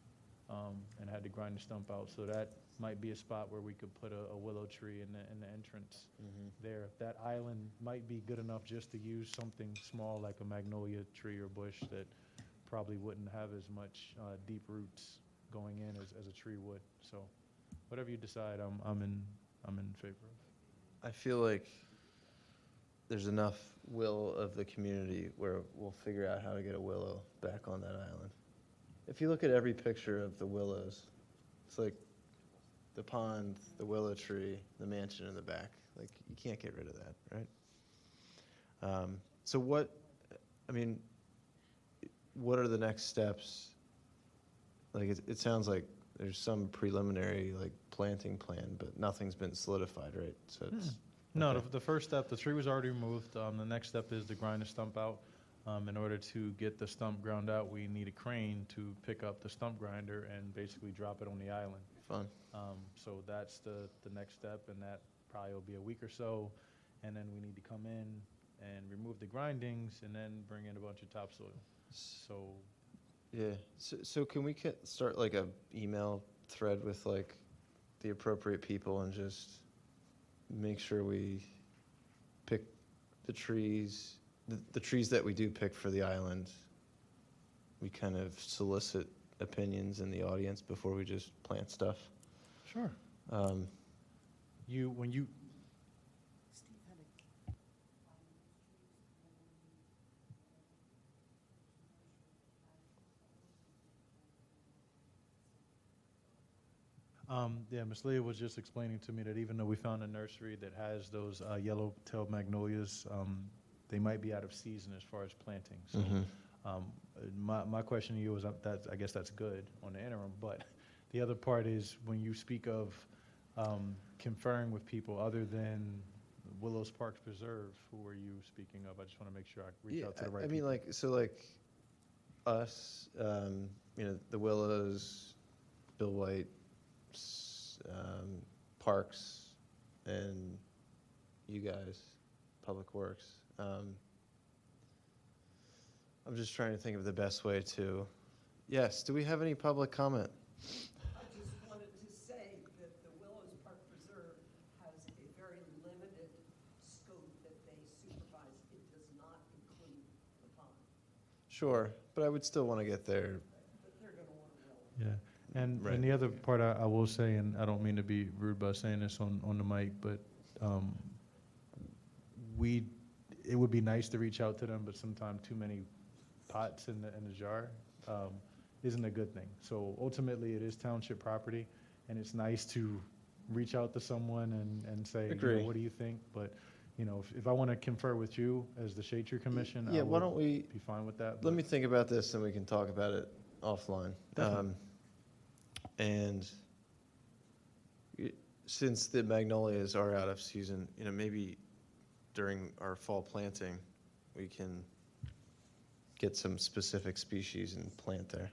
and had to grind the stump out, so that might be a spot where we could put a willow tree in the entrance there. That island might be good enough just to use something small like a magnolia tree or bush that probably wouldn't have as much deep roots going in as a tree would. So whatever you decide, I'm in favor of. I feel like there's enough will of the community where we'll figure out how to get a willow back on that island. If you look at every picture of the willows, it's like the pond, the willow tree, the mansion in the back. Like, you can't get rid of that, right? So what are the next steps? Like, it sounds like there's some preliminary, like, planting plan, but nothing's been solidified, right? So it's... No, okay. the first step, the tree was already removed. The next step is to grind the stump out. In order to get the stump ground out, we need a crane to pick up the stump grinder and basically drop it on the island. Fun. So that's the next step, and that probably will be a week or so. And then we need to come in and remove the grindings and then bring in a bunch of topsoil. So Yeah. So can we start like a email thread with like the appropriate people and just make sure we pick the trees, the trees that we do pick for the island. We kind of solicit opinions in the audience before we just plant stuff. Sure. When you yeah, Ms. Leah was just explaining to me that even though we found a nursery that has those yellow-tailed magnolias, they might be out of season as far as planting. So my question to you is that I guess that's good on the interim, but the other part is when you speak of conferring with people other than Willows Parks Preserve, who are you speaking of? I just want to make sure I reach out to the right I mean, people. like us, the Willows, Bill White, Parks, and you guys, Public Works. I'm just trying to think of the best way to. Yes, do we have any public comment? I just wanted to say that the Willows Park Preserve has a very limited scope that they supervise. It does not include the pond. Sure, but I would still want to get there. But they're going to want a willow. Yeah. And Right. the other part I will say, and I don't mean to be rude by saying this on the mic, but it would be nice to reach out to them, but sometimes too many pots in the jar isn't a good thing. So ultimately, it is township property, and it's nice to reach out to someone and say, Agree. what do you think? But if I want to confer with you as the Shade Tree Commission, Yeah, I why would don't we be fine with that. let but- me think about this and we can talk about it offline. Definitely. And since the magnolias are out of season, maybe during our fall planting, we can get some specific species and plant there.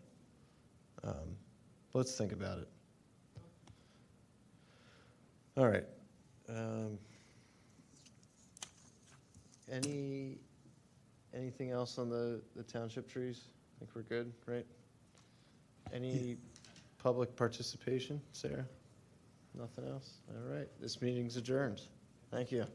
Let's think about it. All right. Anything else on the township trees? I think we're good, right? Any public participation, Sarah? Nothing else? All right, this meeting's adjourned. Thank you.